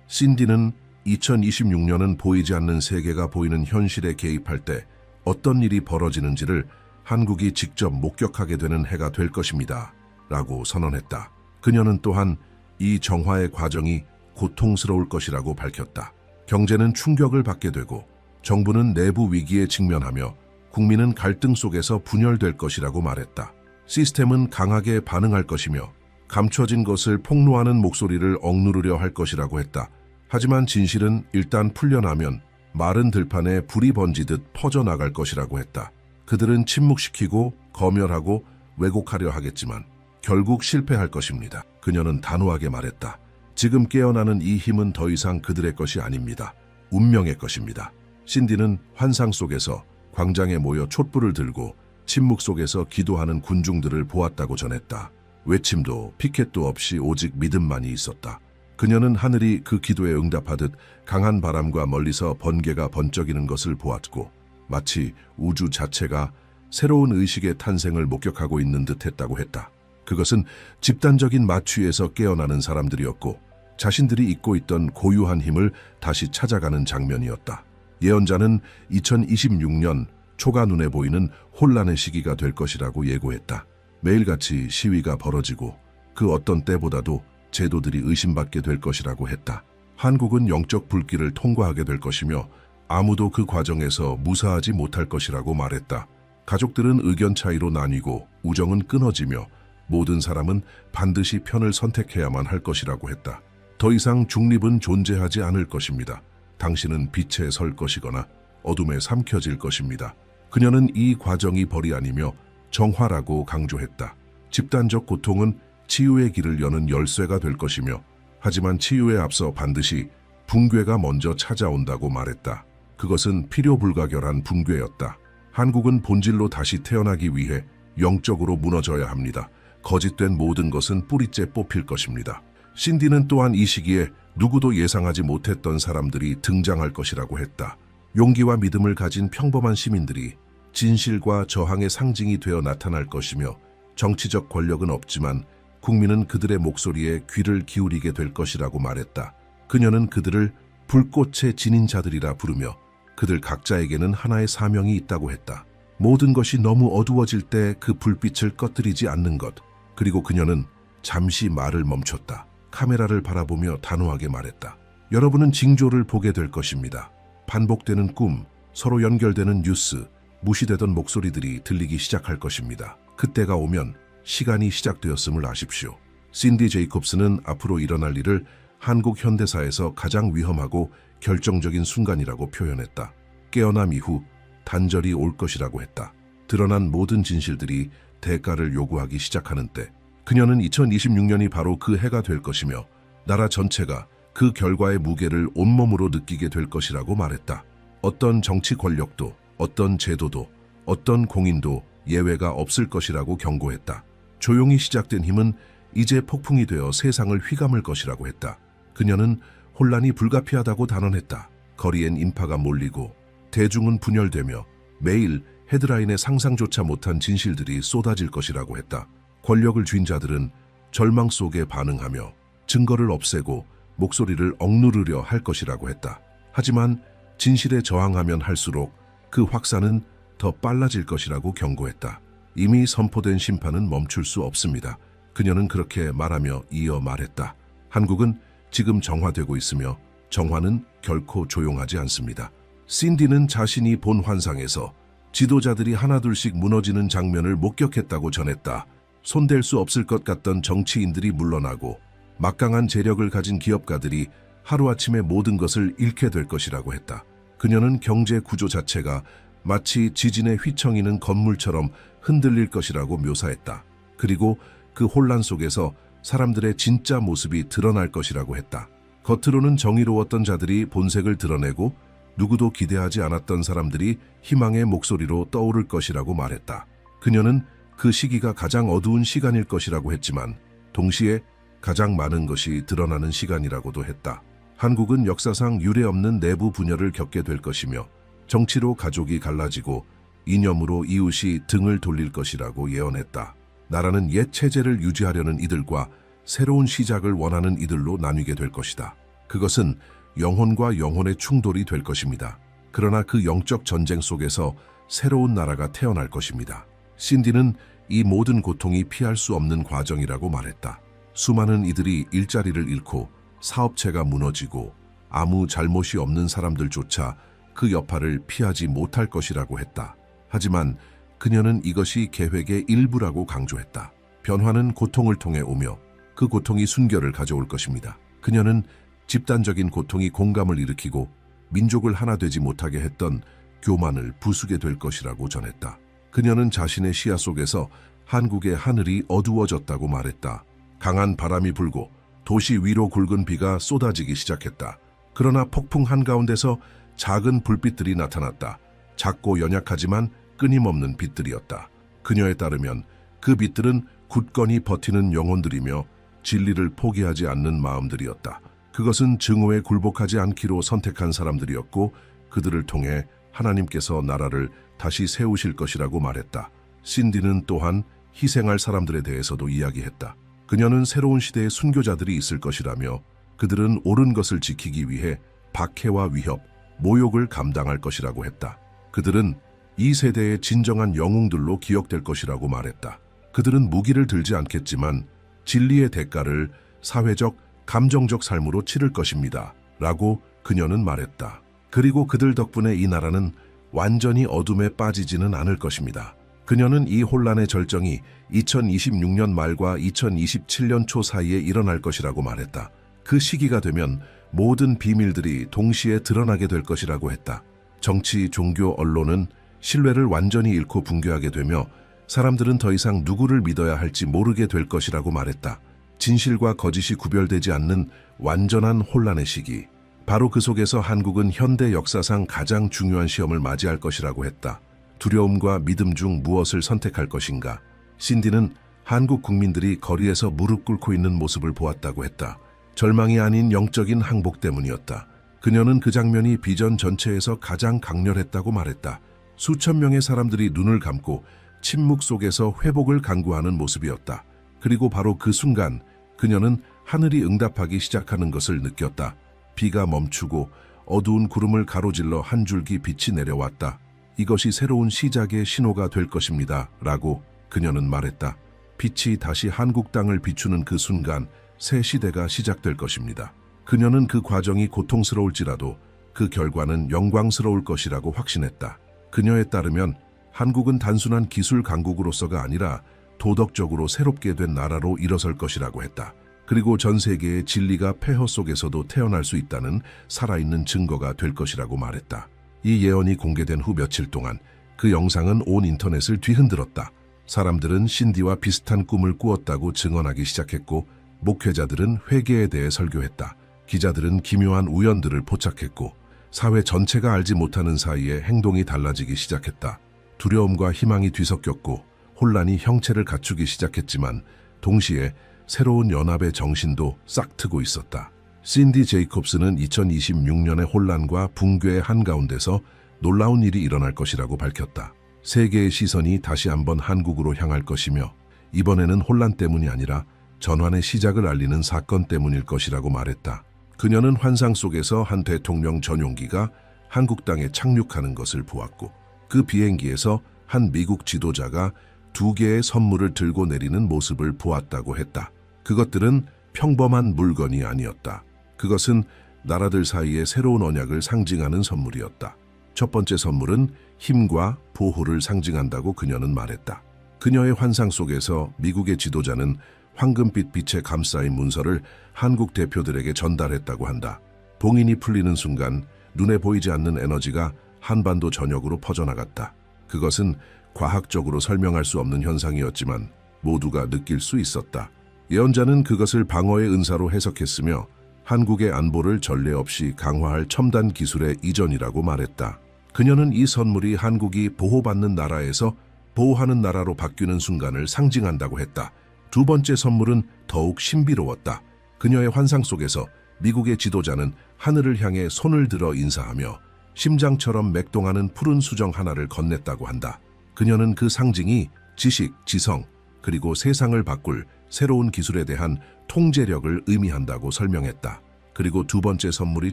신디는 2026년은 보이지 않는 세계가 보이는 현실에 개입할 때 어떤 일이 벌어지는지를 한국이 직접 목격하게 되는 해가 될 것입니다. 라고 선언했다. 그녀는 또한 이 정화의 과정이 고통스러울 것이라고 밝혔다. 경제는 충격을 받게 되고 정부는 내부 위기에 직면하며 국민은 갈등 속에서 분열될 것이라고 말했다. 시스템은 강하게 반응할 것이며 감춰진 것을 폭로하는 목소리를 억누르려 할 것이라고 했다. 하지만 진실은 일단 풀려나면 마른 들판에 불이 번지듯 퍼져나갈 것이라고 했다. 그들은 침묵시키고 검열하고 왜곡하려 하겠지만 결국 실패할 것입니다. 그녀는 단호하게 말했다. 지금 깨어나는 이 힘은 더 이상 그들의 것이 아닙니다. 운명의 것입니다. 신디는 환상 속에서 광장에 모여 촛불을 들고 침묵 속에서 기도하는 군중들을 보았다고 전했다. 외침도 피켓도 없이 오직 믿음만이 있었다. 그녀는 하늘이 그 기도에 응답하듯 강한 바람과 멀리서 번개가 번쩍이는 것을 보았고 마치 우주 자체가 새로운 의식의 탄생을 목격하고 있는 듯 했다고 했다. 그것은 집단적인 마취에서 깨어나는 사람들이었고 자신들이 잊고 있던 고유한 힘을 다시 찾아가는 장면이었다. 예언자는 2026년 초가 눈에 보이는 혼란의 시기가 될 것이라고 예고했다. 매일같이 시위가 벌어지고 그 어떤 때보다도 제도들이 의심받게 될 것이라고 했다. 한국은 영적 불길을 통과하게 될 것이며 아무도 그 과정에서 무사하지 못할 것이라고 말했다. 가족들은 의견 차이로 나뉘고 우정은 끊어지며 모든 사람은 반드시 편을 선택해야만 할 것이라고 했다. 더 이상 중립은 존재하지 않을 것입니다. 당신은 빛에 설 것이거나 어둠에 삼켜질 것입니다. 그녀는 이 과정이 벌이 아니며 정화라고 강조했다. 집단적 고통은 치유의 길을 여는 열쇠가 될 것이며 하지만 치유에 앞서 반드시 붕괴가 먼저 찾아온다고 말했다. 그것은 필요 불가결한 붕괴였다. 한국은 본질로 다시 태어나기 위해 영적으로 무너져야 합니다. 거짓된 모든 것은 뿌리째 뽑힐 것입니다. 신디는 또한 이 시기에 누구도 예상하지 못했던 사람들이 등장할 것이라고 했다. 용기와 믿음을 가진 평범한 시민들이 진실과 저항의 상징이 되어 나타날 것이며 정치적 권력은 없지만 국민은 그들의 목소리에 귀를 기울이게 될 것이라고 말했다. 그녀는 그들을 불꽃의 지닌 자들이라 부르며 그들 각자에게는 하나의 사명이 있다고 했다. 모든 것이 너무 어두워질 때 그 불빛을 꺼뜨리지 않는 것. 그리고 그녀는 잠시 말을 멈췄다. 카메라를 바라보며 단호하게 말했다. 여러분은 징조를 보게 될 것입니다. 반복되는 꿈, 서로 연결되는 뉴스, 무시되던 목소리들이 들리기 시작할 것입니다. 그때가 오면 시간이 시작되었음을 아십시오. 신디 제이콥스는 앞으로 일어날 일을 한국 현대사에서 가장 위험하고 결정적인 순간이라고 표현했다. 깨어남 이후 단절이 올 것이라고 했다. 드러난 모든 진실들이 대가를 요구하기 시작하는 때 그녀는 2026년이 바로 그 해가 될 것이며 나라 전체가 그 결과의 무게를 온몸으로 느끼게 될 것이라고 말했다. 어떤 정치 권력도, 어떤 제도도, 어떤 공인도 예외가 없을 것이라고 경고했다. 조용히 시작된 힘은 이제 폭풍이 되어 세상을 휘감을 것이라고 했다. 그녀는 혼란이 불가피하다고 단언했다. 거리엔 인파가 몰리고 대중은 분열되며 매일 헤드라인에 상상조차 못한 진실들이 쏟아질 것이라고 했다. 권력을 쥔 자들은 절망 속에 반응하며 증거를 없애고 목소리를 억누르려 할 것이라고 했다. 하지만 진실에 저항하면 할수록 그 확산은 더 빨라질 것이라고 경고했다. 이미 선포된 심판은 멈출 수 없습니다. 그녀는 그렇게 말하며 이어 말했다. 한국은 지금 정화되고 있으며 정화는 결코 조용하지 않습니다. 신디는 자신이 본 환상에서 지도자들이 하나둘씩 무너지는 장면을 목격했다고 전했다. 손댈 수 없을 것 같던 정치인들이 물러나고 막강한 재력을 가진 기업가들이 하루아침에 모든 것을 잃게 될 것이라고 했다. 그녀는 경제 구조 자체가 마치 지진에 휘청이는 건물처럼 흔들릴 것이라고 묘사했다. 그리고 그 혼란 속에서 사람들의 진짜 모습이 드러날 것이라고 했다. 겉으로는 정의로웠던 자들이 본색을 드러내고 누구도 기대하지 않았던 사람들이 희망의 목소리로 떠오를 것이라고 말했다. 그녀는 그 시기가 가장 어두운 시간일 것이라고 했지만 동시에 가장 많은 것이 드러나는 시간이라고도 했다. 한국은 역사상 유례없는 내부 분열을 겪게 될 것이며 정치로 가족이 갈라지고 이념으로 이웃이 등을 돌릴 것이라고 예언했다. 나라는 옛 체제를 유지하려는 이들과 새로운 시작을 원하는 이들로 나뉘게 될 것이다. 그것은 영혼과 영혼의 충돌이 될 것입니다. 그러나 그 영적 전쟁 속에서 새로운 나라가 태어날 것입니다. 신디는 이 모든 고통이 피할 수 없는 과정이라고 말했다. 수많은 이들이 일자리를 잃고 사업체가 무너지고 아무 잘못이 없는 사람들조차 그 여파를 피하지 못할 것이라고 했다. 하지만 그녀는 이것이 계획의 일부라고 강조했다. 변화는 고통을 통해 오며 그 고통이 순결을 가져올 것입니다. 그녀는 집단적인 고통이 공감을 일으키고 민족을 하나 되지 못하게 했던 교만을 부수게 될 것이라고 전했다. 그녀는 자신의 시야 속에서 한국의 하늘이 어두워졌다고 말했다. 강한 바람이 불고 도시 위로 굵은 비가 쏟아지기 시작했다. 그러나 폭풍 한가운데서 작은 불빛들이 나타났다. 작고 연약하지만 끊임없는 빛들이었다. 그녀에 따르면 그 빛들은 굳건히 버티는 영혼들이며 진리를 포기하지 않는 마음들이었다. 그것은 증오에 굴복하지 않기로 선택한 사람들이었고 그들을 통해 하나님께서 나라를 다시 세우실 것이라고 말했다. 신디는 또한 희생할 사람들에 대해서도 이야기했다. 그녀는 새로운 시대의 순교자들이 있을 것이라며 그들은 옳은 것을 지키기 위해 박해와 위협, 모욕을 감당할 것이라고 했다. 그들은 이 세대의 진정한 영웅들로 기억될 것이라고 말했다. 그들은 무기를 들지 않겠지만 진리의 대가를 사회적, 감정적 삶으로 치를 것입니다. 라고 그녀는 말했다. 그리고 그들 덕분에 이 나라는 완전히 어둠에 빠지지는 않을 것입니다. 그녀는 이 혼란의 절정이 2026년 말과 2027년 초 사이에 일어날 것이라고 말했다. 그 시기가 되면 모든 비밀들이 동시에 드러나게 될 것이라고 했다. 정치, 종교, 언론은 신뢰를 완전히 잃고 붕괴하게 되며 사람들은 더 이상 누구를 믿어야 할지 모르게 될 것이라고 말했다. 진실과 거짓이 구별되지 않는 완전한 혼란의 시기. 바로 그 속에서 한국은 현대 역사상 가장 중요한 시험을 맞이할 것이라고 했다. 두려움과 믿음 중 무엇을 선택할 것인가? 신디는 한국 국민들이 거리에서 무릎 꿇고 있는 모습을 보았다고 했다. 절망이 아닌 영적인 항복 때문이었다. 그녀는 그 장면이 비전 전체에서 가장 강렬했다고 말했다. 수천 명의 사람들이 눈을 감고 침묵 속에서 회복을 간구하는 모습이었다. 그리고 바로 그 순간 그녀는 하늘이 응답하기 시작하는 것을 느꼈다. 비가 멈추고 어두운 구름을 가로질러 한 줄기 빛이 내려왔다. 이것이 새로운 시작의 신호가 될 것입니다. 라고 그녀는 말했다. 빛이 다시 한국 땅을 비추는 그 순간 새 시대가 시작될 것입니다. 그녀는 그 과정이 고통스러울지라도 그 결과는 영광스러울 것이라고 확신했다. 그녀에 따르면 한국은 단순한 기술 강국으로서가 아니라 도덕적으로 새롭게 된 나라로 일어설 것이라고 했다. 그리고 전 세계의 진리가 폐허 속에서도 태어날 수 있다는 살아있는 증거가 될 것이라고 말했다. 이 예언이 공개된 후 며칠 동안 그 영상은 온 인터넷을 뒤흔들었다. 사람들은 신디와 비슷한 꿈을 꾸었다고 증언하기 시작했고 목회자들은 회개에 대해 설교했다. 기자들은 기묘한 우연들을 포착했고 사회 전체가 알지 못하는 사이에 행동이 달라지기 시작했다. 두려움과 희망이 뒤섞였고 혼란이 형체를 갖추기 시작했지만 동시에 새로운 연합의 정신도 싹트고 있었다. 신디 제이콥스는 2026년의 혼란과 붕괴의 한가운데서 놀라운 일이 일어날 것이라고 밝혔다. 세계의 시선이 다시 한번 한국으로 향할 것이며 이번에는 혼란 때문이 아니라 전환의 시작을 알리는 사건 때문일 것이라고 말했다. 그녀는 환상 속에서 한 대통령 전용기가 한국 땅에 착륙하는 것을 보았고 그 비행기에서 한 미국 지도자가 2개의 선물을 들고 내리는 모습을 보았다고 했다. 그것들은 평범한 물건이 아니었다. 그것은 나라들 사이의 새로운 언약을 상징하는 선물이었다. 첫 번째 선물은 힘과 보호를 상징한다고 그녀는 말했다. 그녀의 환상 속에서 미국의 지도자는 황금빛 빛에 감싸인 문서를 한국 대표들에게 전달했다고 한다. 봉인이 풀리는 순간 눈에 보이지 않는 에너지가 한반도 전역으로 퍼져나갔다. 그것은 과학적으로 설명할 수 없는 현상이었지만 모두가 느낄 수 있었다. 예언자는 그것을 방어의 은사로 해석했으며 한국의 안보를 전례 없이 강화할 첨단 기술의 이전이라고 말했다. 그녀는 이 선물이 한국이 보호받는 나라에서 보호하는 나라로 바뀌는 순간을 상징한다고 했다. 두 번째 선물은 더욱 신비로웠다. 그녀의 환상 속에서 미국의 지도자는 하늘을 향해 손을 들어 인사하며 심장처럼 맥동하는 푸른 수정 하나를 건넸다고 한다. 그녀는 그 상징이 지식, 지성, 그리고 세상을 바꿀 새로운 기술에 대한 통제력을 의미한다고 설명했다. 그리고 두 번째 선물이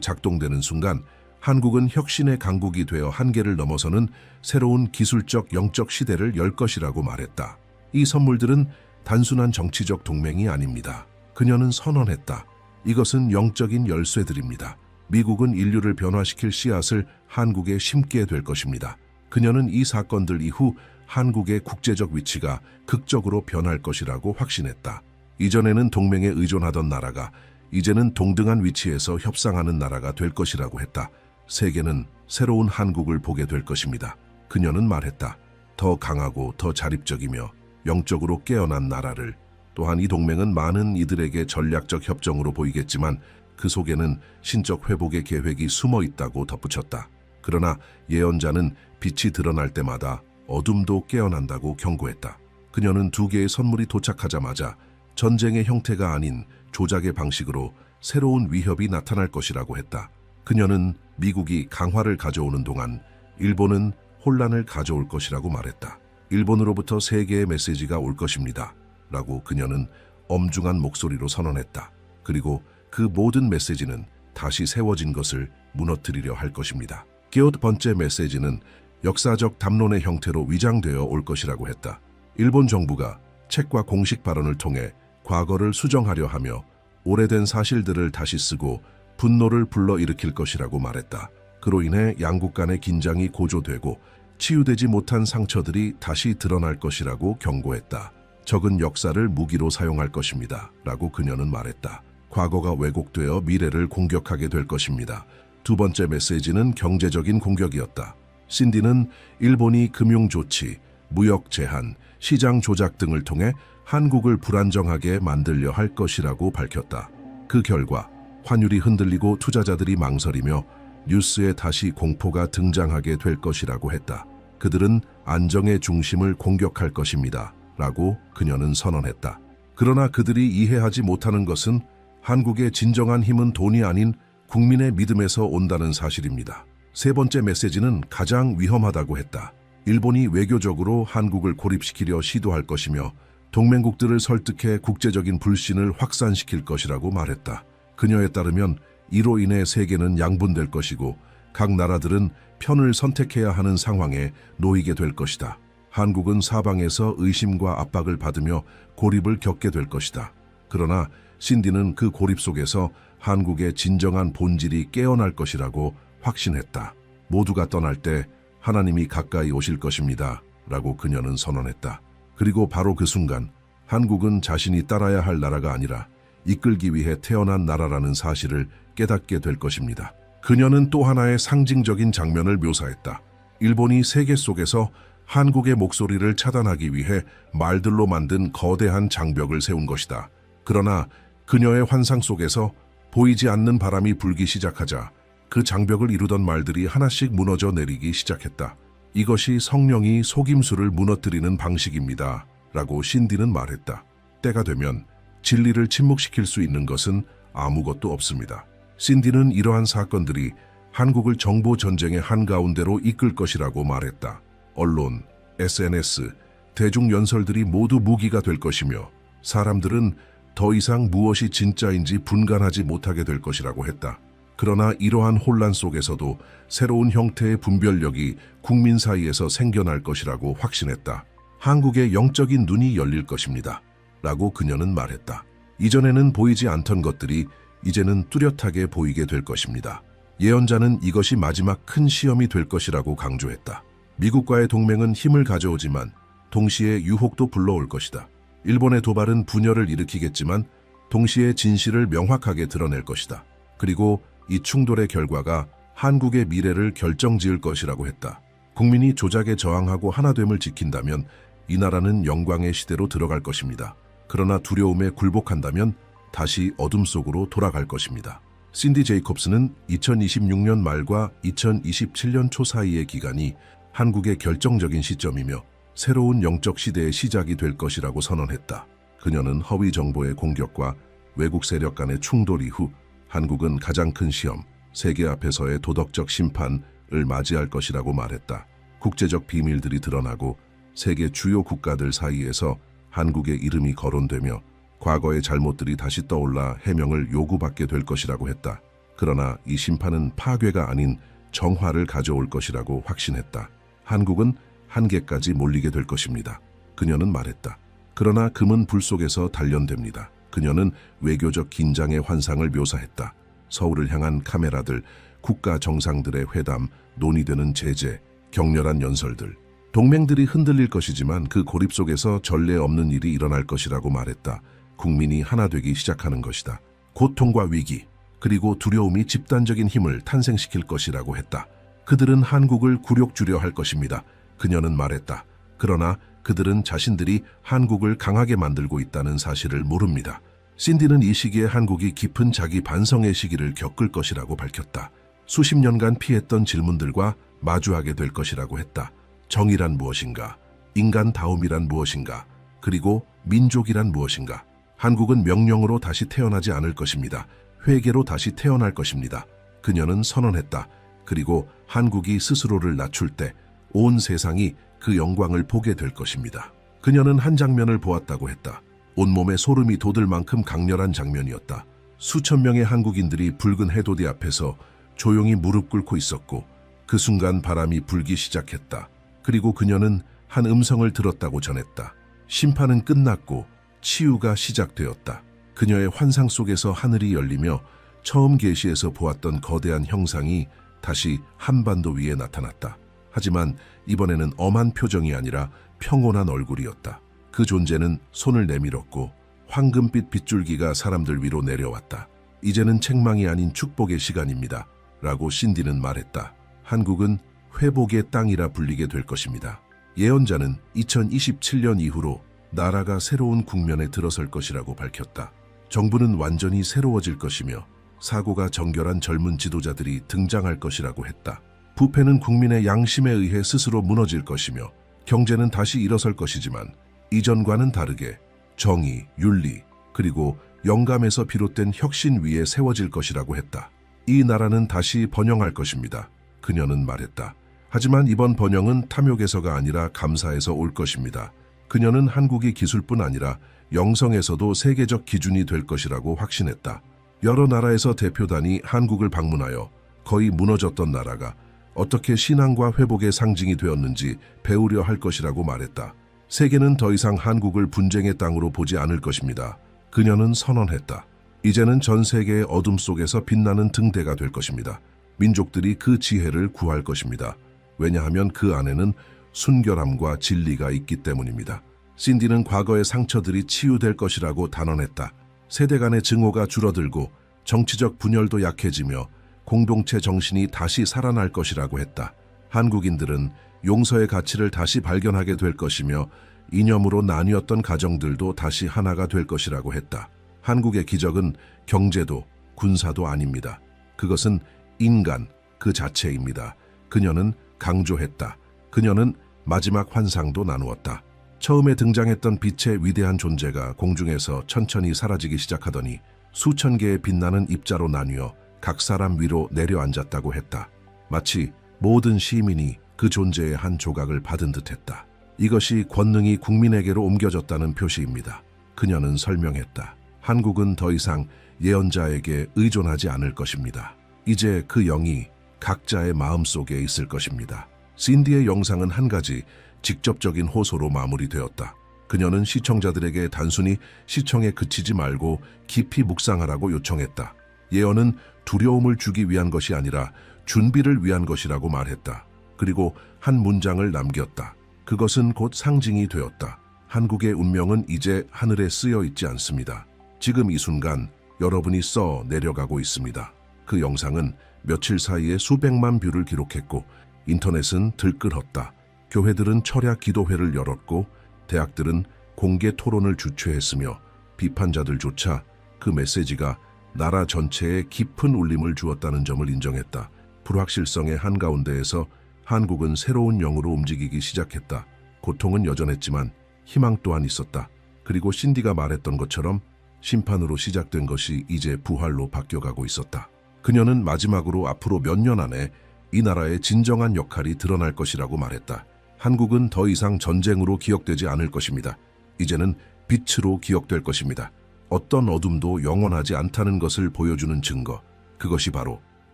작동되는 순간 한국은 혁신의 강국이 되어 한계를 넘어서는 새로운 기술적 영적 시대를 열 것이라고 말했다. 이 선물들은 단순한 정치적 동맹이 아닙니다. 그녀는 선언했다. 이것은 영적인 열쇠들입니다. 미국은 인류를 변화시킬 씨앗을 한국에 심게 될 것입니다. 그녀는 이 사건들 이후 한국의 국제적 위치가 극적으로 변할 것이라고 확신했다. 이전에는 동맹에 의존하던 나라가 이제는 동등한 위치에서 협상하는 나라가 될 것이라고 했다. 세계는 새로운 한국을 보게 될 것입니다. 그녀는 말했다. 더 강하고 더 자립적이며 영적으로 깨어난 나라를. 또한 이 동맹은 많은 이들에게 전략적 협정으로 보이겠지만 그 속에는 신적 회복의 계획이 숨어 있다고 덧붙였다. 그러나 예언자는 빛이 드러날 때마다 어둠도 깨어난다고 경고했다. 그녀는 두 개의 선물이 도착하자마자 전쟁의 형태가 아닌 조작의 방식으로 새로운 위협이 나타날 것이라고 했다. 그녀는 미국이 강화를 가져오는 동안 일본은 혼란을 가져올 것이라고 말했다. 일본으로부터 세 개의 메시지가 올 것입니다. 라고 그녀는 엄중한 목소리로 선언했다. 그리고 그 모든 메시지는 다시 세워진 것을 무너뜨리려 할 것입니다. 첫 번째 메시지는 역사적 담론의 형태로 위장되어 올 것이라고 했다. 일본 정부가 책과 공식 발언을 통해 과거를 수정하려 하며 오래된 사실들을 다시 쓰고 분노를 불러일으킬 것이라고 말했다. 그로 인해 양국 간의 긴장이 고조되고 치유되지 못한 상처들이 다시 드러날 것이라고 경고했다. 적은 역사를 무기로 사용할 것입니다. 라고 그녀는 말했다. 과거가 왜곡되어 미래를 공격하게 될 것입니다. 두 번째 메시지는 경제적인 공격이었다. 신디는 일본이 금융 조치, 무역 제한, 시장 조작 등을 통해 한국을 불안정하게 만들려 할 것이라고 밝혔다. 그 결과 환율이 흔들리고 투자자들이 망설이며 뉴스에 다시 공포가 등장하게 될 것이라고 했다. 그들은 안정의 중심을 공격할 것입니다. 라고 그녀는 선언했다. 그러나 그들이 이해하지 못하는 것은 한국의 진정한 힘은 돈이 아닌 국민의 믿음에서 온다는 사실입니다. 세 번째 메시지는 가장 위험하다고 했다. 일본이 외교적으로 한국을 고립시키려 시도할 것이며 동맹국들을 설득해 국제적인 불신을 확산시킬 것이라고 말했다. 그녀에 따르면 이로 인해 세계는 양분될 것이고 각 나라들은 편을 선택해야 하는 상황에 놓이게 될 것이다. 한국은 사방에서 의심과 압박을 받으며 고립을 겪게 될 것이다. 그러나 신디는 그 고립 속에서 한국의 진정한 본질이 깨어날 것이라고 확신했다. 모두가 떠날 때 하나님이 가까이 오실 것입니다. 라고 그녀는 선언했다. 그리고 바로 그 순간 한국은 자신이 따라야 할 나라가 아니라 이끌기 위해 태어난 나라라는 사실을 깨닫게 될 것입니다. 그녀는 또 하나의 상징적인 장면을 묘사했다. 일본이 세계 속에서 한국의 목소리를 차단하기 위해 말들로 만든 거대한 장벽을 세운 것이다. 그러나 그녀의 환상 속에서 보이지 않는 바람이 불기 시작하자 그 장벽을 이루던 말들이 하나씩 무너져 내리기 시작했다. 이것이 성령이 속임수를 무너뜨리는 방식입니다. 라고 신디는 말했다. 때가 되면 진리를 침묵시킬 수 있는 것은 아무것도 없습니다. 신디는 이러한 사건들이 한국을 정보 전쟁의 한가운데로 이끌 것이라고 말했다. 언론, SNS, 대중연설들이 모두 무기가 될 것이며 사람들은 더 이상 무엇이 진짜인지 분간하지 못하게 될 것이라고 했다. 그러나 이러한 혼란 속에서도 새로운 형태의 분별력이 국민 사이에서 생겨날 것이라고 확신했다. 한국의 영적인 눈이 열릴 것입니다. 라고 그녀는 말했다. 이전에는 보이지 않던 것들이 이제는 뚜렷하게 보이게 될 것입니다. 예언자는 이것이 마지막 큰 시험이 될 것이라고 강조했다. 미국과의 동맹은 힘을 가져오지만 동시에 유혹도 불러올 것이다. 일본의 도발은 분열을 일으키겠지만 동시에 진실을 명확하게 드러낼 것이다. 그리고 이 충돌의 결과가 한국의 미래를 결정지을 것이라고 했다. 국민이 조작에 저항하고 하나됨을 지킨다면 이 나라는 영광의 시대로 들어갈 것입니다. 그러나 두려움에 굴복한다면 다시 어둠 속으로 돌아갈 것입니다. 신디 제이콥스는 2026년 말과 2027년 초 사이의 기간이 한국의 결정적인 시점이며 새로운 영적 시대의 시작이 될 것이라고 선언했다. 그녀는 허위 정보의 공격과 외국 세력 간의 충돌 이후 한국은 가장 큰 시험, 세계 앞에서의 도덕적 심판을 맞이할 것이라고 말했다. 국제적 비밀들이 드러나고 세계 주요 국가들 사이에서 한국의 이름이 거론되며 과거의 잘못들이 다시 떠올라 해명을 요구받게 될 것이라고 했다. 그러나 이 심판은 파괴가 아닌 정화를 가져올 것이라고 확신했다. 한국은 한계까지 몰리게 될 것입니다. 그녀는 말했다. 그러나 금은 불 속에서 단련됩니다. 그녀는 외교적 긴장의 환상을 묘사했다. 서울을 향한 카메라들, 국가 정상들의 회담, 논의되는 제재, 격렬한 연설들. 동맹들이 흔들릴 것이지만 그 고립 속에서 전례 없는 일이 일어날 것이라고 말했다. 국민이 하나 되기 시작하는 것이다. 고통과 위기, 그리고 두려움이 집단적인 힘을 탄생시킬 것이라고 했다. 그들은 한국을 굴욕주려 할 것입니다. 그녀는 말했다. 그러나 그들은 자신들이 한국을 강하게 만들고 있다는 사실을 모릅니다. 신디는 이 시기에 한국이 깊은 자기 반성의 시기를 겪을 것이라고 밝혔다. 수십 년간 피했던 질문들과 마주하게 될 것이라고 했다. 정의란 무엇인가? 인간다움이란 무엇인가? 그리고 민족이란 무엇인가? 한국은 명령으로 다시 태어나지 않을 것입니다. 회개로 다시 태어날 것입니다. 그녀는 선언했다. 그리고 한국이 스스로를 낮출 때 온 세상이 그 영광을 보게 될 것입니다. 그녀는 한 장면을 보았다고 했다. 온몸에 소름이 돋을 만큼 강렬한 장면이었다. 수천 명의 한국인들이 붉은 해돋이 앞에서 조용히 무릎 꿇고 있었고 그 순간 바람이 불기 시작했다. 그리고 그녀는 한 음성을 들었다고 전했다. 심판은 끝났고 치유가 시작되었다. 그녀의 환상 속에서 하늘이 열리며 처음 계시에서 보았던 거대한 형상이 다시 한반도 위에 나타났다. 하지만 이번에는 엄한 표정이 아니라 평온한 얼굴이었다. 그 존재는 손을 내밀었고 황금빛 빗줄기가 사람들 위로 내려왔다. 이제는 책망이 아닌 축복의 시간입니다. 라고 신디는 말했다. 한국은 회복의 땅이라 불리게 될 것입니다. 예언자는 2027년 이후로 나라가 새로운 국면에 들어설 것이라고 밝혔다. 정부는 완전히 새로워질 것이며 사고가 정결한 젊은 지도자들이 등장할 것이라고 했다. 부패는 국민의 양심에 의해 스스로 무너질 것이며 경제는 다시 일어설 것이지만 이전과는 다르게 정의, 윤리, 그리고 영감에서 비롯된 혁신 위에 세워질 것이라고 했다. 이 나라는 다시 번영할 것입니다. 그녀는 말했다. 하지만 이번 번영은 탐욕에서가 아니라 감사에서 올 것입니다. 그녀는 한국의 기술뿐 아니라 영성에서도 세계적 기준이 될 것이라고 확신했다. 여러 나라에서 대표단이 한국을 방문하여 거의 무너졌던 나라가 어떻게 신앙과 회복의 상징이 되었는지 배우려 할 것이라고 말했다. 세계는 더 이상 한국을 분쟁의 땅으로 보지 않을 것입니다. 그녀는 선언했다. 이제는 전 세계의 어둠 속에서 빛나는 등대가 될 것입니다. 민족들이 그 지혜를 구할 것입니다. 왜냐하면 그 안에는 순결함과 진리가 있기 때문입니다. 신디는 과거의 상처들이 치유될 것이라고 단언했다. 세대 간의 증오가 줄어들고 정치적 분열도 약해지며 공동체 정신이 다시 살아날 것이라고 했다. 한국인들은 용서의 가치를 다시 발견하게 될 것이며 이념으로 나뉘었던 가정들도 다시 하나가 될 것이라고 했다. 한국의 기적은 경제도 군사도 아닙니다. 그것은 인간 그 자체입니다. 그녀는 강조했다. 그녀는 마지막 환상도 나누었다. 처음에 등장했던 빛의 위대한 존재가 공중에서 천천히 사라지기 시작하더니 수천 개의 빛나는 입자로 나뉘어 각 사람 위로 내려앉았다고 했다. 마치 모든 시민이 그 존재의 한 조각을 받은 듯했다. 이것이 권능이 국민에게로 옮겨졌다는 표시입니다. 그녀는 설명했다. 한국은 더 이상 예언자에게 의존하지 않을 것입니다. 이제 그 영이 각자의 마음속에 있을 것입니다. 신디의 영상은 한 가지 직접적인 호소로 마무리되었다. 그녀는 시청자들에게 단순히 시청에 그치지 말고 깊이 묵상하라고 요청했다. 예언은 두려움을 주기 위한 것이 아니라 준비를 위한 것이라고 말했다. 그리고 한 문장을 남겼다. 그것은 곧 상징이 되었다. 한국의 운명은 이제 하늘에 쓰여 있지 않습니다. 지금 이 순간 여러분이 써 내려가고 있습니다. 그 영상은 며칠 사이에 수백만 뷰를 기록했고 인터넷은 들끓었다. 교회들은 철야 기도회를 열었고 대학들은 공개 토론을 주최했으며 비판자들조차 그 메시지가 나라 전체에 깊은 울림을 주었다는 점을 인정했다. 불확실성의 한가운데에서 한국은 새로운 영으로 움직이기 시작했다. 고통은 여전했지만 희망 또한 있었다. 그리고 신디가 말했던 것처럼 심판으로 시작된 것이 이제 부활로 바뀌어가고 있었다. 그녀는 마지막으로 앞으로 몇 년 안에 이 나라의 진정한 역할이 드러날 것이라고 말했다. 한국은 더 이상 전쟁으로 기억되지 않을 것입니다. 이제는 빛으로 기억될 것입니다. 어떤 어둠도 영원하지 않다는 것을 보여주는 증거. 그것이 바로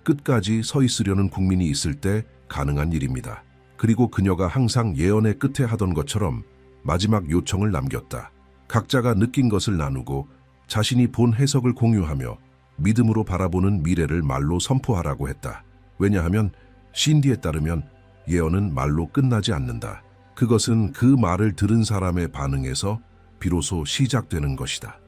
끝까지 서 있으려는 국민이 있을 때 가능한 일입니다. 그리고 그녀가 항상 예언의 끝에 하던 것처럼 마지막 요청을 남겼다. 각자가 느낀 것을 나누고 자신이 본 해석을 공유하며 믿음으로 바라보는 미래를 말로 선포하라고 했다. 왜냐하면 신디에 따르면 예언은 말로 끝나지 않는다. 그것은 그 말을 들은 사람의 반응에서 비로소 시작되는 것이다.